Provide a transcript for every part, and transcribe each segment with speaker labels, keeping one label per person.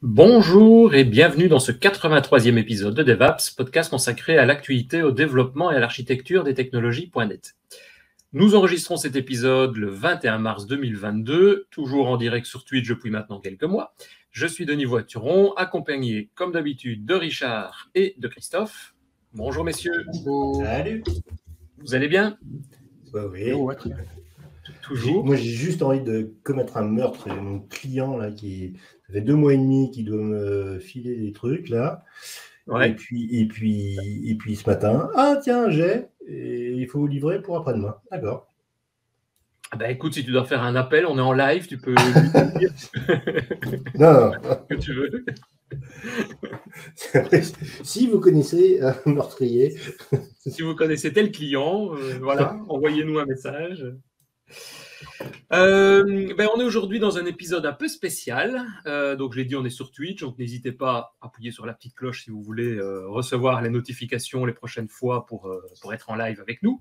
Speaker 1: Bonjour et bienvenue dans ce 83e épisode de DevApps, podcast consacré à l'actualité, au développement et à l'architecture des technologies.net. Nous enregistrons cet épisode le 21 mars 2022, toujours en direct sur Twitch depuis maintenant quelques mois. Je suis Denis Voituron, accompagné comme d'habitude de Richard et de Christophe. Bonjour messieurs.
Speaker 2: Salut.
Speaker 1: Vous allez bien?
Speaker 2: Oui.
Speaker 3: Ouais, très bien.
Speaker 1: Toujours.
Speaker 2: Moi, j'ai juste envie de commettre un meurtre. Mon client, là, ça fait 2 mois et demi qu'il doit me filer des trucs, là.
Speaker 1: Ouais.
Speaker 2: Et puis ce matin, tiens, et il faut livrer pour après-demain. D'accord.
Speaker 1: Ben écoute, si tu dois faire un appel, on est en live, tu peux dire
Speaker 2: Non.
Speaker 1: ce que tu veux.
Speaker 2: Si vous connaissez un meurtrier.
Speaker 1: Si vous connaissez tel client, voilà, envoyez-nous un message. On est aujourd'hui dans un épisode un peu spécial. Donc, je l'ai dit, on est sur Twitch. Donc, n'hésitez pas à appuyer sur la petite cloche si vous voulez recevoir les notifications les prochaines fois pour être en live avec nous.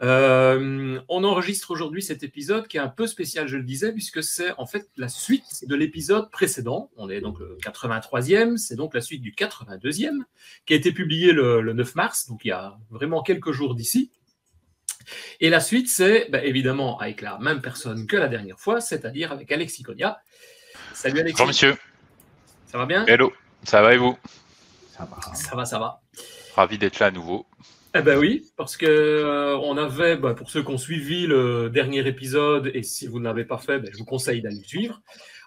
Speaker 1: On enregistre aujourd'hui cet épisode qui est un peu spécial, je le disais, puisque c'est en fait la suite de l'épisode précédent. On est donc le 83e, c'est donc la suite du 82e, qui a été publié le 9 mars, donc il y a vraiment quelques jours d'ici. Et la suite, c'est évidemment avec la même personne que la dernière fois, c'est-à-dire avec Alexis Cogna. Salut Alexis.
Speaker 4: Bonjour monsieur.
Speaker 1: Ça va bien?
Speaker 4: Hello, ça va et vous?
Speaker 1: Ça va.
Speaker 4: Ravi d'être là à nouveau.
Speaker 1: Eh ben oui, parce que on avait, pour ceux qui ont suivi le dernier épisode, et si vous ne l'avez pas fait, je vous conseille d'aller le suivre.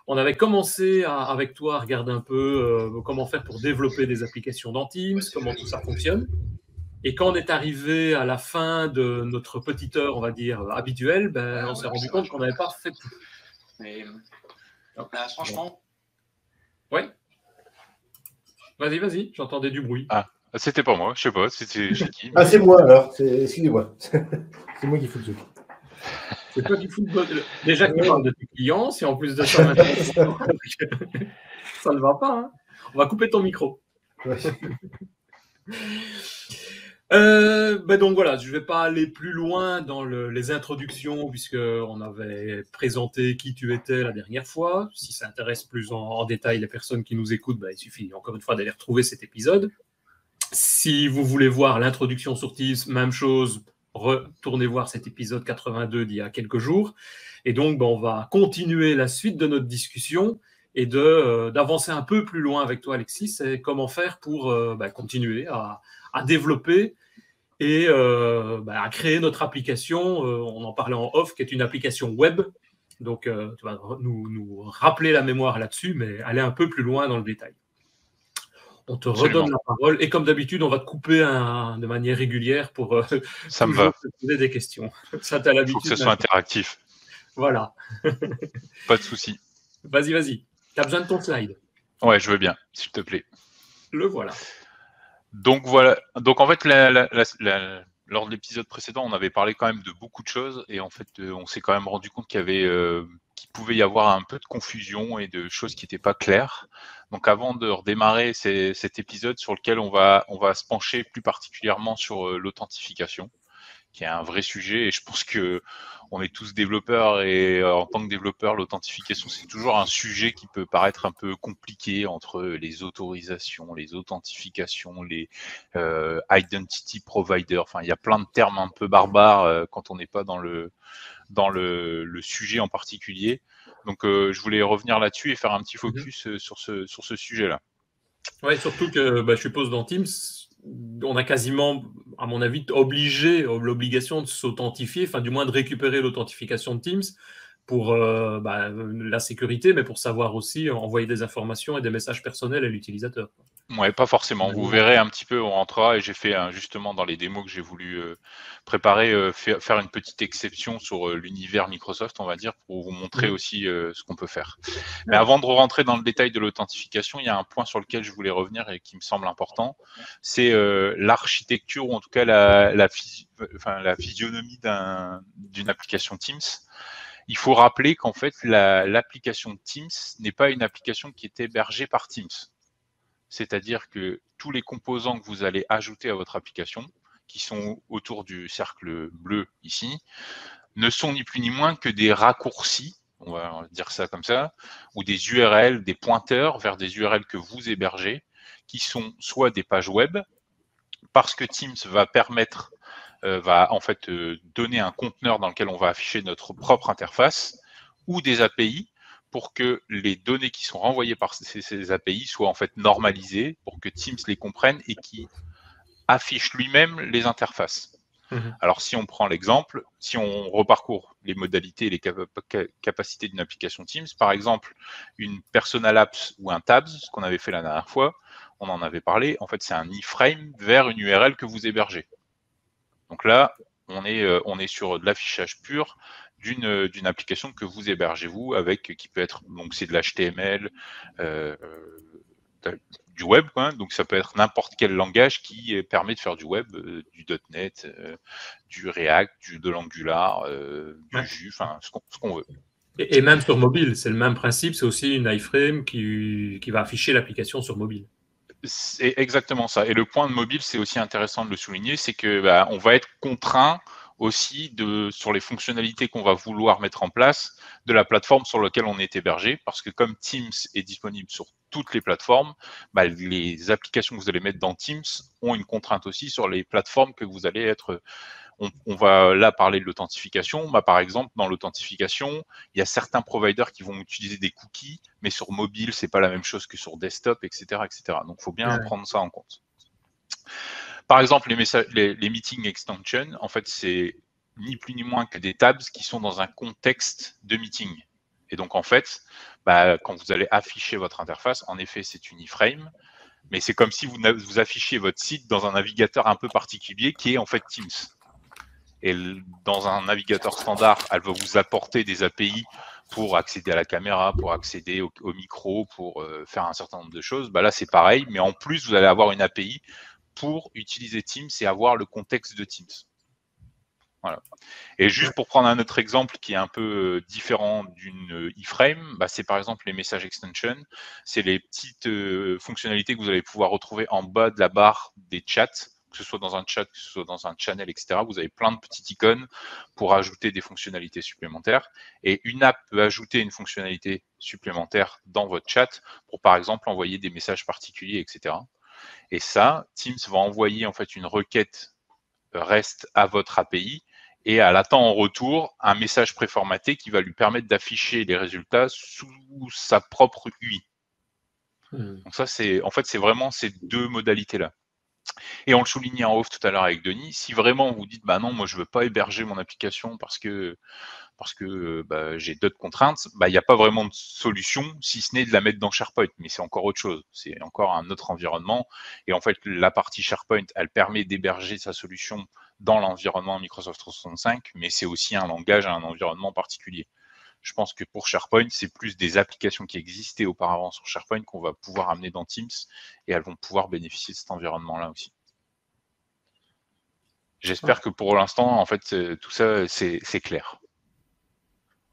Speaker 1: On avait commencé avec toi à regarder un peu comment faire pour développer des applications dans Teams, comment tout ça fonctionne. Et quand on est arrivé à la fin de notre petite heure, on va dire, habituelle, on s'est rendu compte qu'on n'avait pas fait tout.
Speaker 5: Mais là, franchement...
Speaker 1: Ouais. Vas-y, j'entendais du bruit.
Speaker 4: Ah, c'était pas moi, je sais pas, c'était chez qui.
Speaker 2: C'est moi alors, excusez-moi. C'est moi qui fous le truc.
Speaker 1: C'est toi qui fous le truc. Déjà que tu parles de tes clients, si en plus de ça, ça ne va pas. Hein. On va couper ton micro.
Speaker 2: Ouais.
Speaker 1: Donc voilà, je ne vais pas aller plus loin dans les introductions puisqu'on avait présenté qui tu étais la dernière fois. Si ça intéresse plus en détail les personnes qui nous écoutent, il suffit encore une fois d'aller retrouver cet épisode. Si vous voulez voir l'introduction sur Teams, même chose, retournez voir cet épisode 82 d'il y a quelques jours. Et donc, on va continuer la suite de notre discussion et d'avancer un peu plus loin avec toi, Alexis. C'est comment faire pour continuer à développer et à créer notre application. On en parlait en off, qui est une application web. Donc, tu vas nous rappeler la mémoire là-dessus, mais aller un peu plus loin dans le détail. On te redonne la parole et comme d'habitude, on va te couper de manière régulière pour
Speaker 4: ça me va.
Speaker 1: te poser des questions. Ça, t'as l'habitude.
Speaker 4: Il faut que ce soit interactif.
Speaker 1: Voilà.
Speaker 4: Pas de souci.
Speaker 1: Vas-y. Tu as besoin de ton slide?
Speaker 4: Ouais, je veux bien, s'il te plaît.
Speaker 1: Le voilà.
Speaker 4: Donc voilà. Donc en fait, lors de l'épisode précédent, on avait parlé quand même de beaucoup de choses et en fait, on s'est quand même rendu compte qu'il pouvait y avoir un peu de confusion et de choses qui n'étaient pas claires. Donc avant de redémarrer cet épisode sur lequel on va se pencher plus particulièrement sur l'authentification, qui est un vrai sujet et je pense que on est tous développeurs et en tant que développeur, l'authentification, c'est toujours un sujet qui peut paraître un peu compliqué entre les autorisations, les authentifications, les identity providers. Enfin, il y a plein de termes un peu barbares quand on n'est pas dans le sujet en particulier. Donc, je voulais revenir là-dessus et faire un petit focus sur ce sujet-là.
Speaker 1: Oui, surtout que je suppose dans Teams, on a quasiment, à mon avis, l'obligation de s'authentifier, enfin du moins de récupérer l'authentification de Teams pour la sécurité, mais pour savoir aussi envoyer des informations et des messages personnels à l'utilisateur.
Speaker 4: Ouais, pas forcément. Vous verrez un petit peu, on rentrera et j'ai fait justement dans les démos que j'ai voulu préparer, faire une petite exception sur l'univers Microsoft, on va dire, pour vous montrer aussi ce qu'on peut faire. Mais avant de rentrer dans le détail de l'authentification, il y a un point sur lequel je voulais revenir et qui me semble important, c'est l'architecture ou en tout cas la physionomie d'une application Teams. Il faut rappeler qu'en fait, l'application Teams n'est pas une application qui est hébergée par Teams. C'est-à-dire que tous les composants que vous allez ajouter à votre application, qui sont autour du cercle bleu ici, ne sont ni plus ni moins que des raccourcis on va dire ça comme ça, ou des URL, des pointeurs vers des URL que vous hébergez, qui sont soit des pages web, parce que Teams va permettre, va en fait donner un conteneur dans lequel on va afficher notre propre interface, ou des API, pour que les données qui sont renvoyées par ces API soient en fait normalisées, pour que Teams les comprenne et qui affiche lui-même les interfaces. Alors, si on prend l'exemple, si on reparcourt les modalités et les capacités d'une application Teams, par exemple, une Personal Apps ou un Tabs, ce qu'on avait fait la dernière fois, on en avait parlé, en fait, c'est un iframe vers une URL que vous hébergez. Donc là, on est sur de l'affichage pur d'une application que vous hébergez, vous, avec, qui peut être, donc c'est de l'HTML, du web, quoi. Donc ça peut être n'importe quel langage qui permet de faire du web, du .NET, du React, de l'Angular, du Vue, enfin ce qu'on veut.
Speaker 1: Et même sur mobile, c'est le même principe, c'est aussi une iframe qui va afficher l'application sur mobile.
Speaker 4: C'est exactement ça. Et le point de mobile, c'est aussi intéressant de le souligner, c'est que on va être contraint aussi sur les fonctionnalités qu'on va vouloir mettre en place de la plateforme sur laquelle on est hébergé, parce que comme Teams est disponible sur toutes les plateformes, les applications que vous allez mettre dans Teams ont une contrainte aussi sur les plateformes que vous allez être. On va là parler de l'authentification. Par exemple, dans l'authentification, il y a certains providers qui vont utiliser des cookies, mais sur mobile, c'est pas la même chose que sur desktop, etc., etc. Donc, il faut bien prendre ça en compte. Par exemple, les meeting extensions, en fait, c'est ni plus ni moins que des tabs qui sont dans un contexte de meeting. Et donc, en fait, quand vous allez afficher votre interface, en effet, c'est une iframe, mais c'est comme si vous affichiez votre site dans un navigateur un peu particulier qui est en fait Teams. Et dans un navigateur standard, elle va vous apporter des API pour accéder à la caméra, pour accéder au micro, pour faire un certain nombre de choses. Là, c'est pareil, mais en plus, vous allez avoir une API pour utiliser Teams et avoir le contexte de Teams. Voilà. Et juste pour prendre un autre exemple qui est un peu différent d'une iframe, c'est par exemple les message extensions. C'est les petites fonctionnalités que vous allez pouvoir retrouver en bas de la barre des chats, que ce soit dans un chat, que ce soit dans un channel, etc. Vous avez plein de petites icônes pour ajouter des fonctionnalités supplémentaires. Et une app peut ajouter une fonctionnalité supplémentaire dans votre chat pour, par exemple, envoyer des messages particuliers, etc. Et ça, Teams va envoyer en fait une requête REST à votre API et elle attend en retour un message préformaté qui va lui permettre d'afficher les résultats sous sa propre UI. Donc ça, c'est vraiment ces deux modalités-là. Et on le soulignait en off tout à l'heure avec Denis, si vraiment vous dites non, moi je veux pas héberger mon application parce que j'ai d'autres contraintes, il n'y a pas vraiment de solution si ce n'est de la mettre dans SharePoint, mais c'est encore autre chose, c'est encore un autre environnement. Et en fait, la partie SharePoint, elle permet d'héberger sa solution dans l'environnement Microsoft 365, mais c'est aussi un langage, un environnement particulier. Je pense que pour SharePoint, c'est plus des applications qui existaient auparavant sur SharePoint qu'on va pouvoir amener dans Teams et elles vont pouvoir bénéficier de cet environnement-là aussi. J'espère que pour l'instant, en fait, tout ça, c'est clair.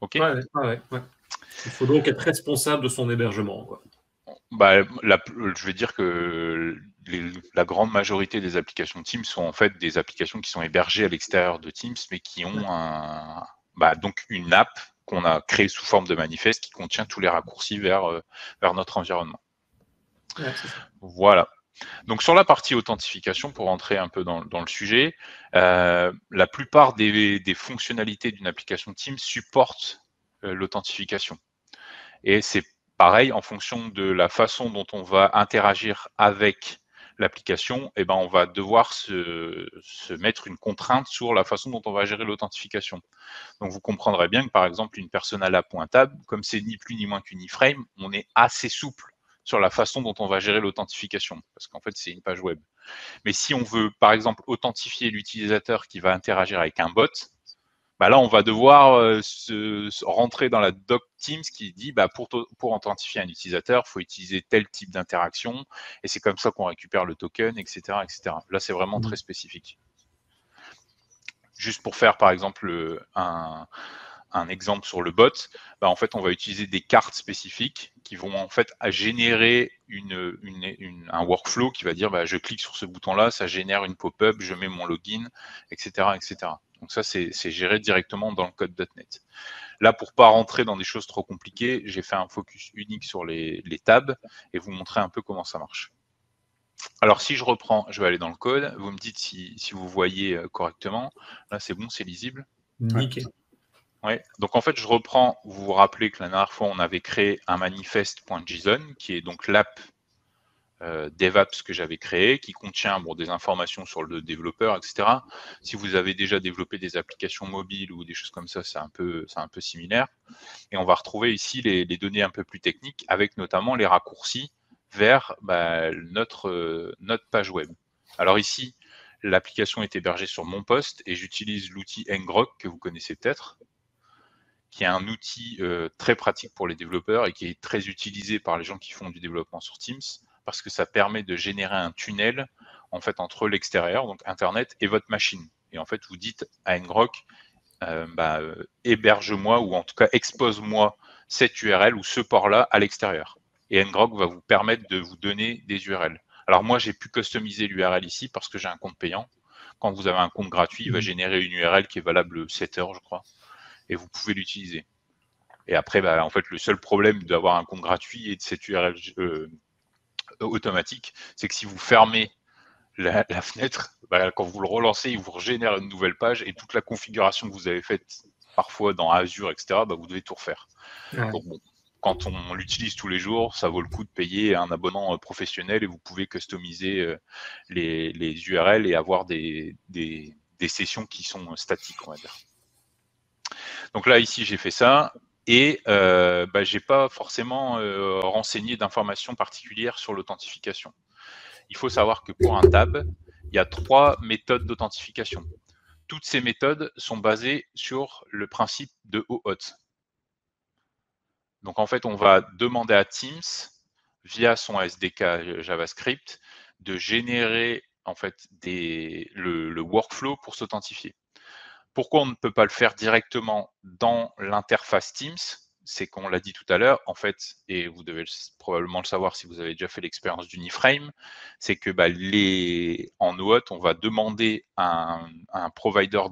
Speaker 4: Ok.
Speaker 1: Ouais. Il faut donc être responsable de son hébergement, quoi.
Speaker 4: Je vais dire que la grande majorité des applications Teams sont en fait des applications qui sont hébergées à l'extérieur de Teams, mais qui ont donc une app qu'on a créée sous forme de manifeste qui contient tous les raccourcis vers notre environnement.
Speaker 1: Ouais, c'est ça.
Speaker 4: Voilà. Donc sur la partie authentification, pour rentrer un peu dans le sujet, la plupart des fonctionnalités d'une application Teams supportent l'authentification. Et c'est pareil, en fonction de la façon dont on va interagir avec l'application, on va devoir se mettre une contrainte sur la façon dont on va gérer l'authentification. Donc vous comprendrez bien que par exemple une Personal App ou un Tab, comme c'est ni plus ni moins qu'une iframe, on est assez souple sur la façon dont on va gérer l'authentification, parce qu'en fait c'est une page web. Mais si on veut par exemple authentifier l'utilisateur qui va interagir avec un bot, là, on va devoir rentrer dans la doc Teams qui dit pour authentifier un utilisateur, il faut utiliser tel type d'interaction et c'est comme ça qu'on récupère le token, etc., etc. Là, c'est vraiment très spécifique. Juste pour faire, par exemple, un exemple sur le bot, en fait, on va utiliser des cartes spécifiques qui vont en fait générer un workflow qui va dire je clique sur ce bouton-là, ça génère une pop-up, je mets mon login, etc., etc. Donc ça, c'est géré directement dans le code.NET. Là, pour pas rentrer dans des choses trop compliquées, j'ai fait un focus unique sur les tabs et vous montrer un peu comment ça marche. Alors, si je reprends, je vais aller dans le code. Vous me dites si vous voyez correctement. Là, c'est bon, c'est lisible.
Speaker 1: Nickel.
Speaker 4: Ouais. Donc, en fait, je reprends. Vous vous rappelez que la dernière fois, on avait créé un manifest.json qui est donc l'app DevApps que j'avais créé, qui contient des informations sur le développeur, etc. Si vous avez déjà développé des applications mobiles ou des choses comme ça, c'est un peu similaire. Et on va retrouver ici les données un peu plus techniques, avec notamment les raccourcis vers notre page web. Alors ici, l'application est hébergée sur mon poste et j'utilise l'outil ngrok que vous connaissez peut-être, qui est un outil très pratique pour les développeurs et qui est très utilisé par les gens qui font du développement sur Teams, parce que ça permet de générer un tunnel en fait entre l'extérieur, donc Internet, et votre machine. Et en fait, vous dites à ngrok, héberge-moi ou en tout cas expose-moi cette URL ou ce port-là à l'extérieur. Et ngrok va vous permettre de vous donner des URL. Alors moi, j'ai pu customiser l'URL ici parce que j'ai un compte payant. Quand vous avez un compte gratuit, il va générer une URL qui est valable 7 heures, je crois, et vous pouvez l'utiliser. Et après, en fait, le seul problème d'avoir un compte gratuit et de cette URL automatique, c'est que si vous fermez la fenêtre, quand vous le relancez, il vous régénère une nouvelle page et toute la configuration que vous avez faite parfois dans Azure, etc., vous devez tout refaire.
Speaker 1: Ouais.
Speaker 4: Donc bon, quand on l'utilise tous les jours, ça vaut le coup de payer un abonnement professionnel et vous pouvez customiser les URL et avoir des sessions qui sont statiques, on va dire. Donc là, ici, j'ai fait ça. Et j'ai pas forcément renseigné d'informations particulières sur l'authentification. Il faut savoir que pour un tab, il y a 3 méthodes d'authentification. Toutes ces méthodes sont basées sur le principe de OAuth. Donc en fait, on va demander à Teams, via son SDK JavaScript, de générer en fait le workflow pour s'authentifier. Pourquoi on ne peut pas le faire directement dans l'interface Teams? C'est qu'on l'a dit tout à l'heure, en fait, et vous devez probablement le savoir si vous avez déjà fait l'expérience d'Uniframe, c'est que en OAuth, on va demander à un provider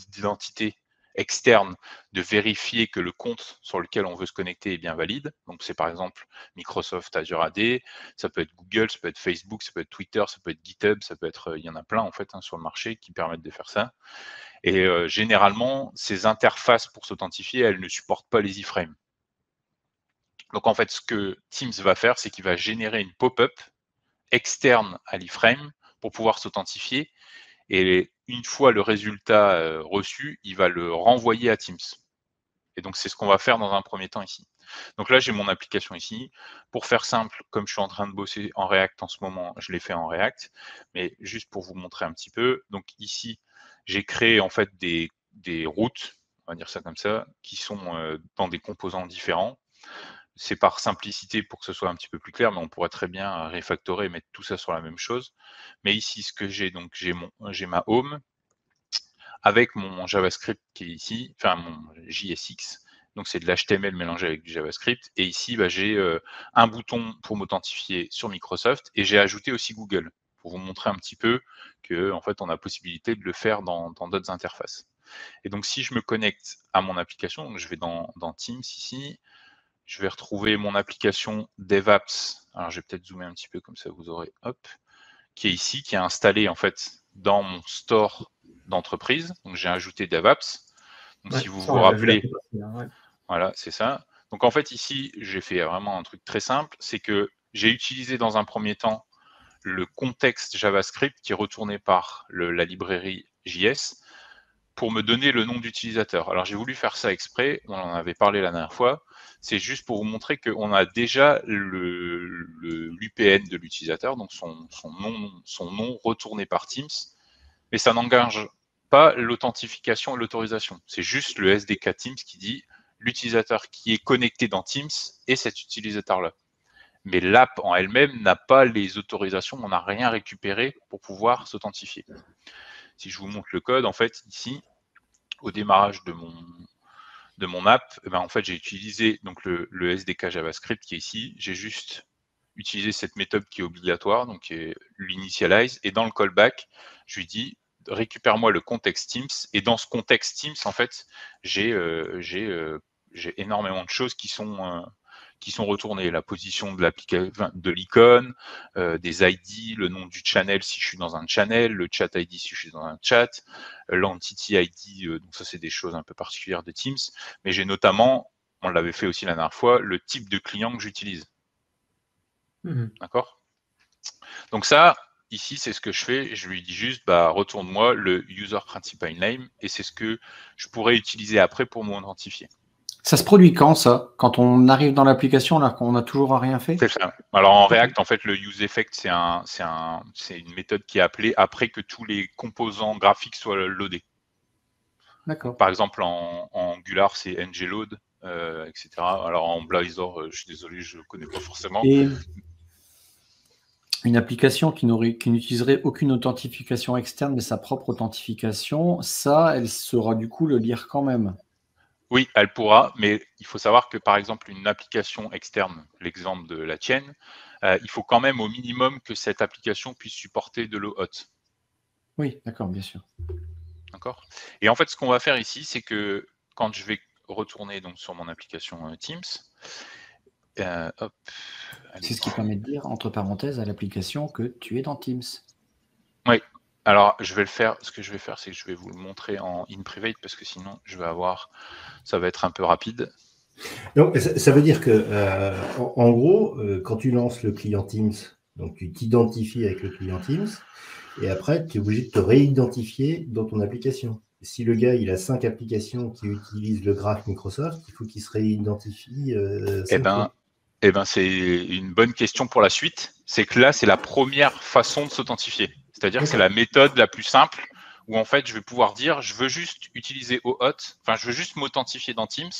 Speaker 4: d'identité externe de vérifier que le compte sur lequel on veut se connecter est bien valide. Donc c'est par exemple Microsoft Azure AD, ça peut être Google, ça peut être Facebook, ça peut être Twitter, ça peut être GitHub, ça peut être, il y en a plein en fait sur le marché qui permettent de faire ça. Et généralement, ces interfaces pour s'authentifier, elles ne supportent pas les iframes. Donc en fait, ce que Teams va faire, c'est qu'il va générer une pop-up externe à l'iframe pour pouvoir s'authentifier. Et une fois le résultat reçu, il va le renvoyer à Teams. Et donc, c'est ce qu'on va faire dans un premier temps ici. Donc là, j'ai mon application ici. Pour faire simple, comme je suis en train de bosser en React en ce moment, je l'ai fait en React. Mais juste pour vous montrer un petit peu, donc ici, j'ai créé en fait des routes, on va dire ça comme ça, qui sont dans des composants différents. C'est par simplicité pour que ce soit un petit peu plus clair, mais on pourrait très bien refactorer et mettre tout ça sur la même chose. Mais ici, ce que j'ai, donc j'ai ma home avec mon JavaScript qui est ici, enfin mon JSX. Donc c'est de l'HTML mélangé avec du JavaScript. Et ici, j'ai un bouton pour m'authentifier sur Microsoft et j'ai ajouté aussi Google pour vous montrer un petit peu que en fait, on a possibilité de le faire dans d'autres interfaces. Et donc si je me connecte à mon application, donc je vais dans Teams ici, je vais retrouver mon application DevApps. Alors, je vais peut-être zoomer un petit peu comme ça, vous aurez, hop, qui est ici, qui est installé en fait dans mon store d'entreprise. Donc, j'ai ajouté DevApps. Donc, si vous vous rappelez, voilà, c'est ça. Donc, en fait, ici, j'ai fait vraiment un truc très simple, c'est que j'ai utilisé dans un premier temps le contexte JavaScript qui est retourné par la librairie JS pour me donner le nom d'utilisateur. Alors, j'ai voulu faire ça exprès, on en avait parlé la dernière fois, c'est juste pour vous montrer qu'on a déjà l'UPN de l'utilisateur, donc son nom retourné par Teams, mais ça n'engage pas l'authentification et l'autorisation. C'est juste le SDK Teams qui dit l'utilisateur qui est connecté dans Teams est cet utilisateur-là. Mais l'app en elle-même n'a pas les autorisations, on n'a rien récupéré pour pouvoir s'authentifier. Si je vous montre le code, en fait, ici, au démarrage de mon app, eh ben, en fait, j'ai utilisé donc le SDK JavaScript qui est ici. J'ai juste utilisé cette méthode qui est obligatoire, donc qui est l'initialize. Et dans le callback, je lui dis récupère-moi le contexte Teams. Et dans ce contexte Teams, en fait, j'ai énormément de choses qui sont retournées. La position de l'icône, des ID, le nom du channel si je suis dans un channel, le chat ID si je suis dans un chat, l'entity ID, donc ça c'est des choses un peu particulières de Teams, mais j'ai notamment, on l'avait fait aussi la dernière fois, le type de client que j'utilise. D'accord? Donc ça, ici, c'est ce que je fais. Je lui dis juste, retourne-moi le user principal name, et c'est ce que je pourrais utiliser après pour m'identifier.
Speaker 3: Ça se produit quand, ça? Quand on arrive dans l'application, là, qu'on n'a toujours rien fait?
Speaker 4: C'est ça. Alors en React, en fait, le useEffect, c'est une méthode qui est appelée après que tous les composants graphiques soient loadés.
Speaker 3: D'accord.
Speaker 4: Par exemple, en Angular, c'est ngload, etc. Alors en Blazor, je suis désolé, je ne connais pas forcément.
Speaker 3: Et une application qui n'utiliserait aucune authentification externe, mais sa propre authentification, ça, elle saura du coup le lire quand même.
Speaker 4: Oui, elle pourra, mais il faut savoir que par exemple, une application externe, l'exemple de la tienne, il faut quand même au minimum que cette application puisse supporter de l'OAuth.
Speaker 3: Oui, d'accord, bien sûr.
Speaker 4: D'accord. Et en fait, ce qu'on va faire ici, c'est que quand je vais retourner donc, sur mon application Teams,
Speaker 3: c'est ce qui permet de dire, entre parenthèses, à l'application que tu es dans Teams.
Speaker 4: Oui. Alors, je vais le faire. Ce que je vais faire, c'est que je vais vous le montrer en in private parce que sinon, ça va être un peu rapide.
Speaker 2: Donc, ça veut dire que, en gros, quand tu lances le client Teams, donc tu t'identifies avec le client Teams, et après, tu es obligé de te réidentifier dans ton application. Si le gars, il a 5 applications qui utilisent le graphe Microsoft, il faut qu'il se réidentifie.
Speaker 4: C'est une bonne question pour la suite. C'est que là, c'est la première façon de s'authentifier. C'est-à-dire que c'est la méthode la plus simple où en fait, je vais pouvoir dire, je veux juste utiliser OAuth, enfin, je veux juste m'authentifier dans Teams,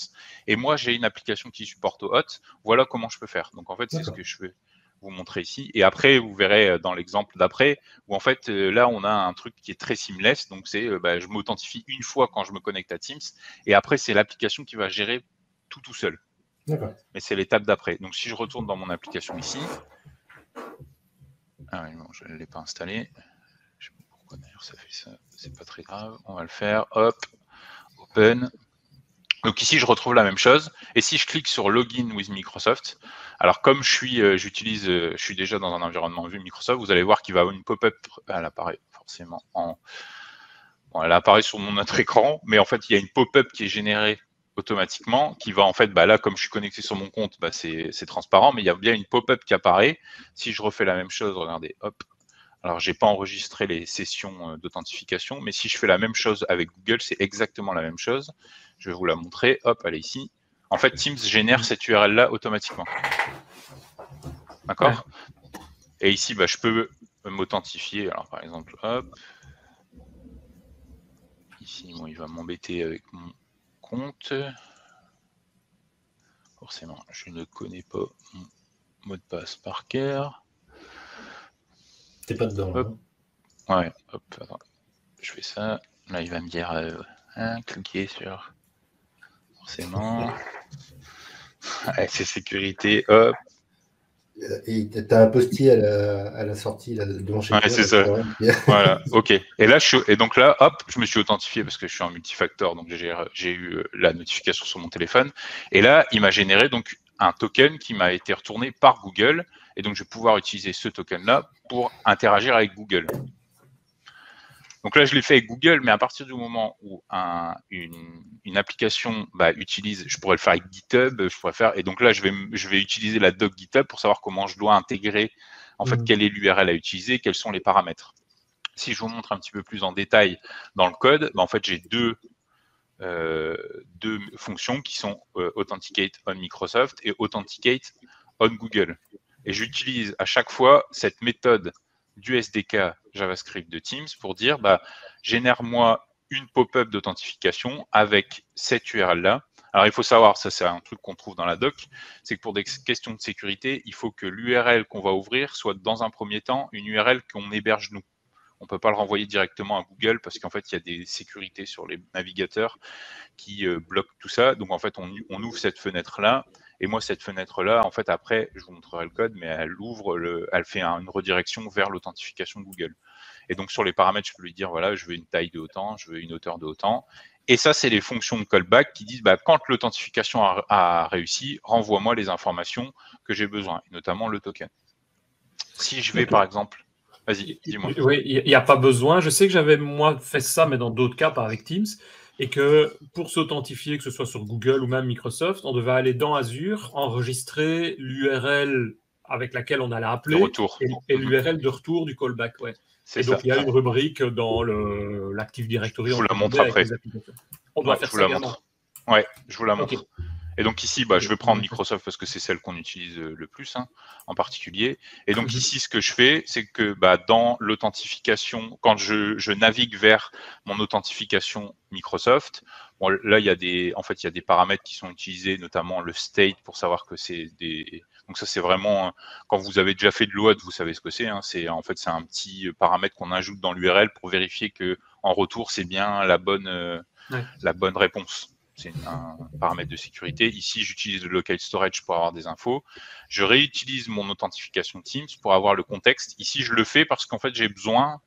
Speaker 4: et moi, j'ai une application qui supporte OAuth. Voilà comment je peux faire. Donc, en fait, c'est ce que je vais vous montrer ici. Et après, vous verrez dans l'exemple d'après, où en fait, là, on a un truc qui est très seamless. Donc, c'est, je m'authentifie une fois quand je me connecte à Teams, et après, c'est l'application qui va gérer tout seul. Mais c'est l'étape d'après. Donc, si je retourne dans mon application ici, ah oui, bon, je ne l'ai pas installé. Je ne sais pas pourquoi d'ailleurs ça fait ça. C'est pas très grave. On va le faire. Hop, open. Donc ici, je retrouve la même chose. Et si je clique sur Login with Microsoft, alors comme je suis déjà dans un environnement vu Microsoft, vous allez voir qu'il va y avoir une pop-up. Elle apparaît forcément elle apparaît sur mon autre écran, mais en fait, il y a une pop-up qui est générée automatiquement, qui va en fait, là, comme je suis connecté sur mon compte, c'est transparent, mais il y a bien une pop-up qui apparaît. Si je refais la même chose, regardez, hop. Alors, j'ai pas enregistré les sessions d'authentification, mais si je fais la même chose avec Google, c'est exactement la même chose. Je vais vous la montrer. Hop, elle est ici. En fait, Teams génère cette URL-là automatiquement. D'accord ? Et ici, je peux m'authentifier. Alors, par exemple, hop. Ici, il va m'embêter avec mon compte. Forcément, je ne connais pas mon mot de passe par cœur.
Speaker 2: T'es pas dedans.
Speaker 4: Hop. Ouais, hop, attends. Je fais ça. Là, il va me dire cliquez sur. Forcément. C'est sécurité, hop.
Speaker 2: Et tu as un postier à la sortie là, devant chez toi.
Speaker 4: C'est ça. Voilà, ok. Et donc là, hop, je me suis authentifié parce que je suis en multifactor, donc j'ai eu la notification sur mon téléphone. Et là, il m'a généré donc un token qui m'a été retourné par Google. Et donc, je vais pouvoir utiliser ce token-là pour interagir avec Google. Donc là, je l'ai fait avec Google, mais à partir du moment où une application utilise, je pourrais le faire avec GitHub, et donc là, je vais utiliser la doc GitHub pour savoir comment je dois intégrer, en fait, quelle est l'URL à utiliser, quels sont les paramètres. Si je vous montre un petit peu plus en détail dans le code, en fait, j'ai deux fonctions qui sont Authenticate on Microsoft et Authenticate on Google. Et j'utilise à chaque fois cette méthode du SDK JavaScript de Teams pour dire génère-moi une pop-up d'authentification avec cette URL-là. Alors, il faut savoir, ça c'est un truc qu'on trouve dans la doc, c'est que pour des questions de sécurité, il faut que l'URL qu'on va ouvrir soit dans un premier temps une URL qu'on héberge nous. On ne peut pas le renvoyer directement à Google parce qu'en fait, il y a des sécurités sur les navigateurs qui bloquent tout ça. Donc, en fait, on ouvre cette fenêtre-là. Et moi, cette fenêtre-là, en fait, après, je vous montrerai le code, mais elle fait une redirection vers l'authentification Google. Et donc, sur les paramètres, je peux lui dire, voilà, je veux une taille de autant, je veux une hauteur de autant. Et ça, c'est les fonctions de callback qui disent, quand l'authentification a réussi, renvoie-moi les informations que j'ai besoin, et notamment le token. Si je vais, par exemple... Vas-y, dis-moi.
Speaker 1: Oui, il n'y a pas besoin. Je sais que j'avais, moi, fait ça, mais dans d'autres cas, pas avec Teams. Et que pour s'authentifier, que ce soit sur Google ou même Microsoft, on devait aller dans Azure, enregistrer l'URL avec laquelle on allait appeler et l'URL de retour du callback. Ouais. Et donc, il y a une rubrique dans l'Active Directory.
Speaker 4: Je vous la montre après.
Speaker 1: On doit faire ça également.
Speaker 4: Ouais, je vous la montre. Okay. Et donc ici, je vais prendre Microsoft parce que c'est celle qu'on utilise le plus, en particulier. Et donc ici, ce que je fais, c'est que dans l'authentification, quand je navigue vers mon authentification Microsoft, là, il y a des paramètres qui sont utilisés, notamment le state, pour savoir que c'est des... Donc ça, c'est vraiment, quand vous avez déjà fait de l'OAuth, vous savez ce que c'est. C'est un petit paramètre qu'on ajoute dans l'URL pour vérifier que en retour, c'est bien la bonne réponse. C'est un paramètre de sécurité. Ici, j'utilise le local storage pour avoir des infos. Je réutilise mon authentification Teams pour avoir le contexte. Ici, je le fais parce qu'en fait, j'ai besoin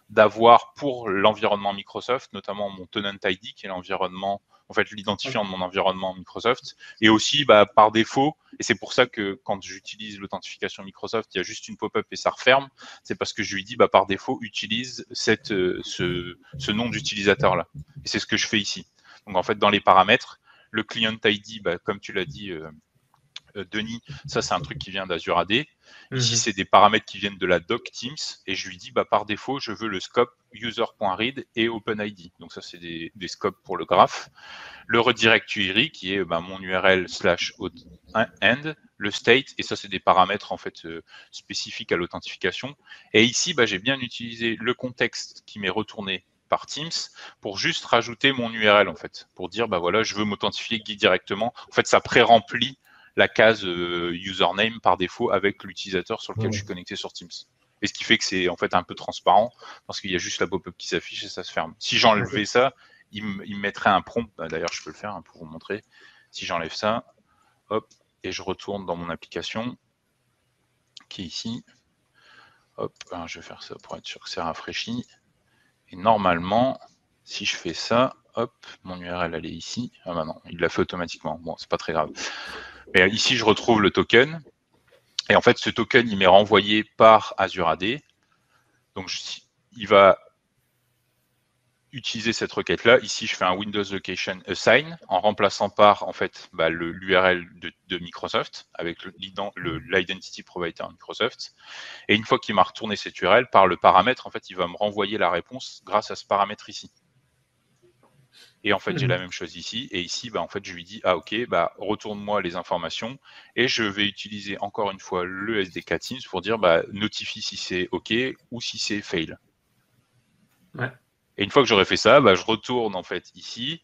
Speaker 4: d'avoir pour l'environnement Microsoft, notamment mon tenant ID, qui est l'environnement, en fait, l'identifiant de mon environnement Microsoft. Et aussi, par défaut, et c'est pour ça que quand j'utilise l'authentification Microsoft, il y a juste une pop-up et ça referme. C'est parce que je lui dis, par défaut, utilise ce nom d'utilisateur-là. Et c'est ce que je fais ici. Donc, en fait, dans les paramètres, le client ID, comme tu l'as dit, Denis, ça, c'est un truc qui vient d'Azure AD. Ici, c'est des paramètres qui viennent de la doc Teams. Et je lui dis, par défaut, je veux le scope user.read et OpenID. Donc, ça, c'est des scopes pour le graphe. Le redirect URI, qui est mon URL /end, le state, et ça, c'est des paramètres, en fait, spécifiques à l'authentification. Et ici, j'ai bien utilisé le contexte qui m'est retourné par Teams pour juste rajouter mon URL, en fait, pour dire, voilà, je veux m'authentifier directement. En fait, ça pré-remplit la case username par défaut avec l'utilisateur sur lequel je suis connecté sur Teams. Et ce qui fait que c'est en fait un peu transparent parce qu'il y a juste la pop-up qui s'affiche et ça se ferme. Si j'enlevais ça, il me mettrait un prompt. D'ailleurs, je peux le faire pour vous montrer. Si j'enlève ça, hop, et je retourne dans mon application qui est ici. Hop, alors je vais faire ça pour être sûr que c'est rafraîchi. Et normalement, si je fais ça, hop, mon URL elle est ici. Ah non, il l'a fait automatiquement. Bon, c'est pas très grave. Mais ici, je retrouve le token. Et en fait, ce token, il m'est renvoyé par Azure AD. Donc, il va utiliser cette requête-là. Ici, je fais un Windows Location Assign en remplaçant par en fait l'URL de Microsoft avec l'Identity Provider Microsoft. Et une fois qu'il m'a retourné cette URL, par le paramètre, en fait, il va me renvoyer la réponse grâce à ce paramètre ici. Et en fait, j'ai la même chose ici. Et ici, en fait, je lui dis, ah ok, retourne-moi les informations. Et je vais utiliser encore une fois le SDK Teams pour dire, notifie si c'est ok ou si c'est fail.
Speaker 1: Ouais.
Speaker 4: Et une fois que j'aurai fait ça, je retourne en fait ici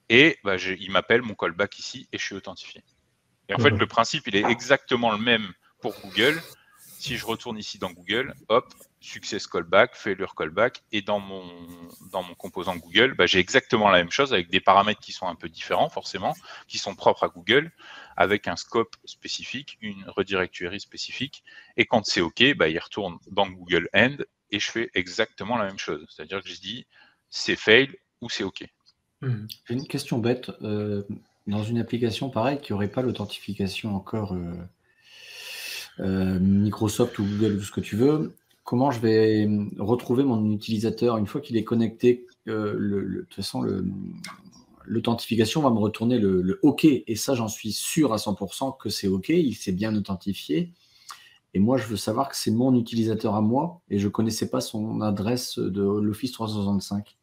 Speaker 4: et il m'appelle mon callback ici et je suis authentifié. Et en fait, le principe, il est exactement le même pour Google. Si je retourne ici dans Google, hop, success callback, failure callback, et dans mon composant Google, j'ai exactement la même chose avec des paramètres qui sont un peu différents forcément, qui sont propres à Google, avec un scope spécifique, une redirect URI spécifique, et quand c'est OK, il retourne dans Google End et je fais exactement la même chose. C'est-à-dire que je dis c'est fail ou c'est OK.
Speaker 3: J'ai une question bête. Dans une application pareille qui n'aurait pas l'authentification encore Microsoft ou Google ou ce que tu veux, comment je vais retrouver mon utilisateur une fois qu'il est connecté? De toute façon, l'authentification va me retourner le OK, et ça, j'en suis sûr à 100% que c'est OK, il s'est bien authentifié. Et moi, je veux savoir que c'est mon utilisateur à moi, et je ne connaissais pas son adresse de l'Office 365.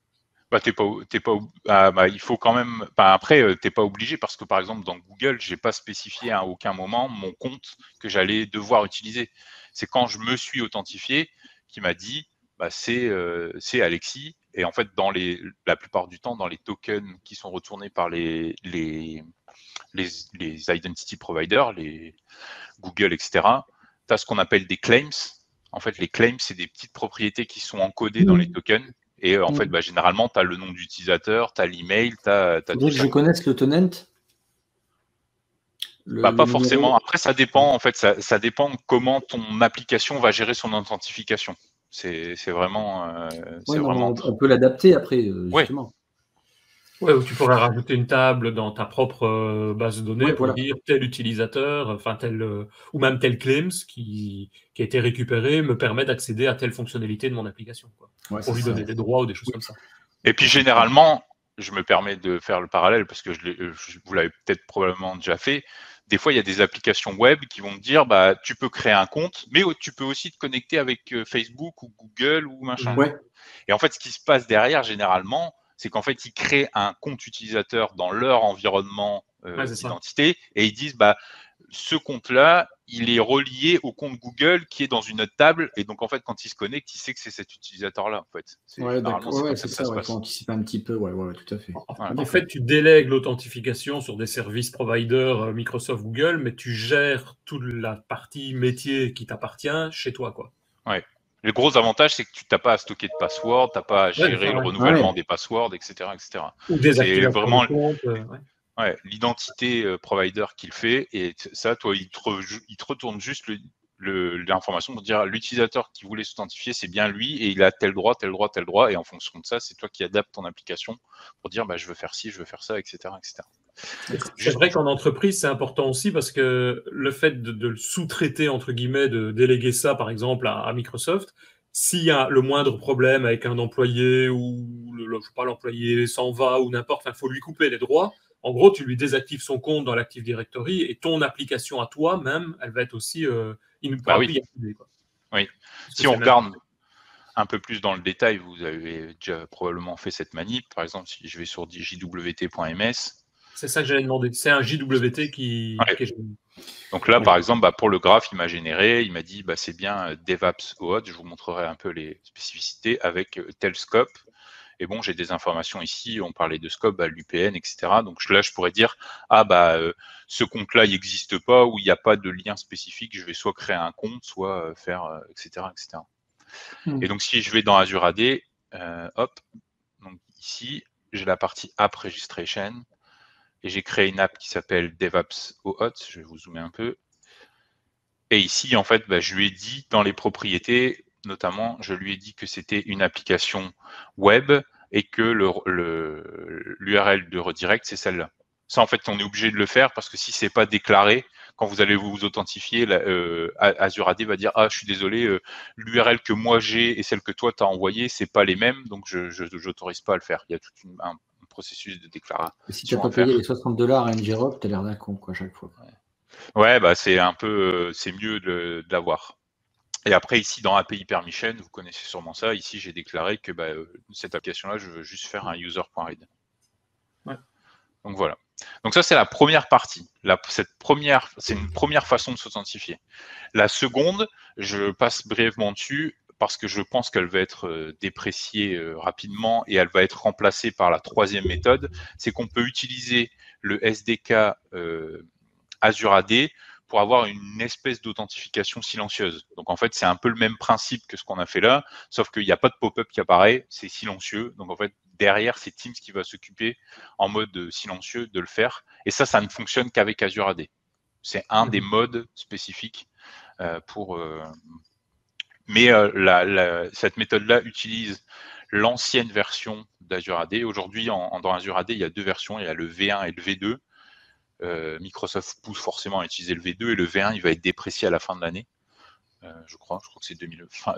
Speaker 4: Il faut quand même. Après, t'es pas obligé parce que par exemple dans Google, j'ai pas spécifié à aucun moment mon compte que j'allais devoir utiliser. C'est quand je me suis authentifié qui m'a dit c'est Alexis. Et en fait, la plupart du temps, dans les tokens qui sont retournés par les identity providers, les Google, etc., tu as ce qu'on appelle des claims. En fait, les claims, c'est des petites propriétés qui sont encodées dans les tokens. Et en fait, généralement, tu as le nom d'utilisateur, tu as l'email, tu as
Speaker 3: Faudrait
Speaker 4: tout
Speaker 3: que
Speaker 4: ça.
Speaker 3: je connaisse le tenant.
Speaker 4: Pas forcément. Après, ça dépend. En fait, ça dépend comment ton application va gérer son authentification. C'est vraiment.
Speaker 3: On peut l'adapter après, justement.
Speaker 1: Ouais, ou tu pourrais rajouter une table dans ta propre base de données pour dire tel utilisateur, enfin tel ou même tel claims qui a été récupéré me permet d'accéder à telle fonctionnalité de mon application, quoi, pour lui donner des droits ou des choses comme ça.
Speaker 4: Et puis généralement, je me permets de faire le parallèle parce que vous l'avez peut-être probablement déjà fait. Des fois, il y a des applications web qui vont te dire, bah, tu peux créer un compte, mais tu peux aussi te connecter avec Facebook ou Google ou machin. Et en fait, ce qui se passe derrière, généralement, c'est qu'en fait, ils créent un compte utilisateur dans leur environnement d'identité et ils disent, bah, ce compte-là, il est relié au compte Google qui est dans une autre table. Et donc, en fait, quand il se connecte, il sait que c'est cet utilisateur-là. En fait.
Speaker 3: C'est ça, il faut anticiper un petit peu. Tout à fait.
Speaker 1: En fait, tu délègues l'authentification sur des services providers Microsoft, Google, mais tu gères toute la partie métier qui t'appartient chez toi, quoi.
Speaker 4: Ouais. Le gros avantage, c'est que tu n'as pas à stocker de password, tu n'as pas à gérer le renouvellement des passwords, etc.
Speaker 1: Ou des activations
Speaker 4: vraiment
Speaker 1: de compte,
Speaker 4: l'identité provider qui le fait. Et ça, toi, il te retourne juste l'information pour dire l'utilisateur qui voulait s'authentifier, c'est bien lui et il a tel droit, tel droit, tel droit. Et en fonction de ça, c'est toi qui adaptes ton application pour dire bah, je veux faire ci, je veux faire ça, etc.
Speaker 1: C'est vrai qu'en entreprise, c'est important aussi parce que le fait de le sous-traiter, entre guillemets, de déléguer ça, par exemple, à Microsoft, s'il y a le moindre problème avec un employé ou l'employé s'en va ou n'importe, il faut lui couper les droits. En gros, tu lui désactives son compte dans l'Active Directory et ton application à toi, même, elle va être aussi... il ne pourra plus y accéder.
Speaker 4: Oui. Si on regarde un peu plus dans le détail, vous avez déjà probablement fait cette manip. Par exemple, si je vais sur jwt.ms,
Speaker 1: c'est ça que j'allais demander. C'est un JWT qui est généré.
Speaker 4: Donc là, par exemple, pour le graphe, il m'a généré, il m'a dit c'est bien DevApps OAuth. Je vous montrerai un peu les spécificités avec tel scope. Et bon, j'ai des informations ici, on parlait de scope, l'UPN, etc. Donc là, je pourrais dire, ce compte-là, il n'existe pas, ou il n'y a pas de lien spécifique, je vais soit créer un compte, soit faire, etc. Et donc, si je vais dans Azure AD, donc ici, j'ai la partie App Registration, et j'ai créé une app qui s'appelle DevApps OAuth, je vais vous zoomer un peu. Et ici, en fait, je lui ai dit dans les propriétés, notamment, je lui ai dit que c'était une application web et que l'URL de redirect, c'est celle-là. Ça, en fait, on est obligé de le faire parce que si c'est pas déclaré, quand vous allez vous authentifier, Azure AD va dire je suis désolé, l'URL que moi j'ai et celle que toi tu as envoyée, c'est pas les mêmes, donc je n'autorise pas à le faire. Il y a tout un processus de déclaration.
Speaker 3: Et si tu n'as pas payé les $60 à ngrok, tu as l'air d'un con, quoi, à chaque fois.
Speaker 4: Ouais, c'est un peu, c'est mieux de l'avoir. Et après, ici, dans API Permission, vous connaissez sûrement ça. Ici, j'ai déclaré que cette application-là, je veux juste faire un user.read. Donc voilà. Donc ça, c'est la première partie. C'est une première façon de s'authentifier. La seconde, je passe brièvement dessus parce que je pense qu'elle va être dépréciée rapidement et elle va être remplacée par la troisième méthode. C'est qu'on peut utiliser le SDK Azure AD pour avoir une espèce d'authentification silencieuse. Donc en fait, c'est un peu le même principe que ce qu'on a fait là, sauf qu'il n'y a pas de pop-up qui apparaît, c'est silencieux. Donc en fait, derrière, c'est Teams qui va s'occuper en mode silencieux de le faire. Et ça ne fonctionne qu'avec Azure AD. C'est un des modes spécifiques Mais cette méthode-là utilise l'ancienne version d'Azure AD. Aujourd'hui, dans Azure AD, il y a deux versions. Il y a le V1 et le V2. Microsoft pousse forcément à utiliser le V2 et le V1 il va être déprécié à la fin de l'année, je crois que c'est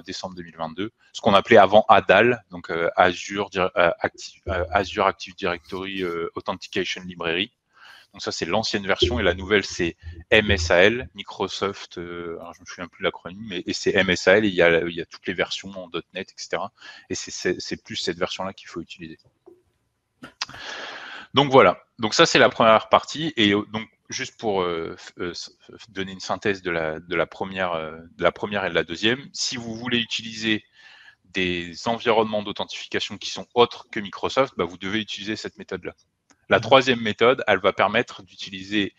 Speaker 4: décembre 2022, ce qu'on appelait avant ADAL, donc Azure Active Directory Authentication Library. Donc ça c'est l'ancienne version et la nouvelle c'est MSAL, Microsoft, alors je ne me souviens plus de l'acronyme, et c'est MSAL et il y a toutes les versions en .NET, etc. Et c'est plus cette version-là qu'il faut utiliser. Donc voilà, donc ça c'est la première partie et donc juste pour donner une synthèse de la première et de la deuxième, si vous voulez utiliser des environnements d'authentification qui sont autres que Microsoft, vous devez utiliser cette méthode-là. La troisième méthode, elle va permettre d'utiliser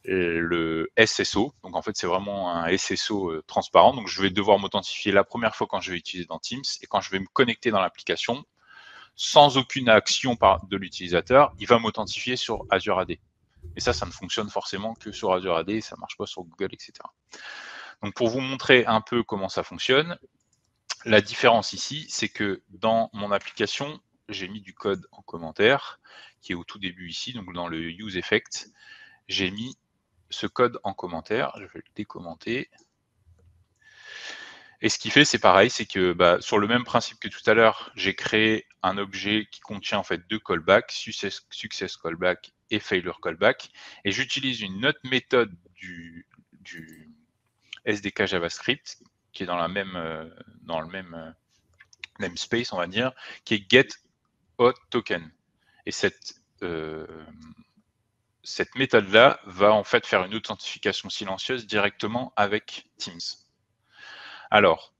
Speaker 4: le SSO. Donc en fait, c'est vraiment un SSO transparent. Donc je vais devoir m'authentifier la première fois quand je vais utiliser dans Teams et quand je vais me connecter dans l'application, sans aucune action de l'utilisateur, il va m'authentifier sur Azure AD. Et ça ne fonctionne forcément que sur Azure AD, ça ne marche pas sur Google, etc. Donc pour vous montrer un peu comment ça fonctionne, la différence ici, c'est que dans mon application, j'ai mis du code en commentaire, qui est au tout début ici, donc dans le Use Effect, j'ai mis ce code en commentaire, je vais le décommenter. Et ce qui fait, c'est pareil, c'est que sur le même principe que tout à l'heure, j'ai créé un objet qui contient en fait 2 callbacks, success callback et failure callback, et j'utilise une autre méthode du SDK JavaScript qui est dans le même namespace, on va dire, qui est getAuthToken. Et cette méthode-là va en fait faire une authentification silencieuse directement avec Teams. Alors,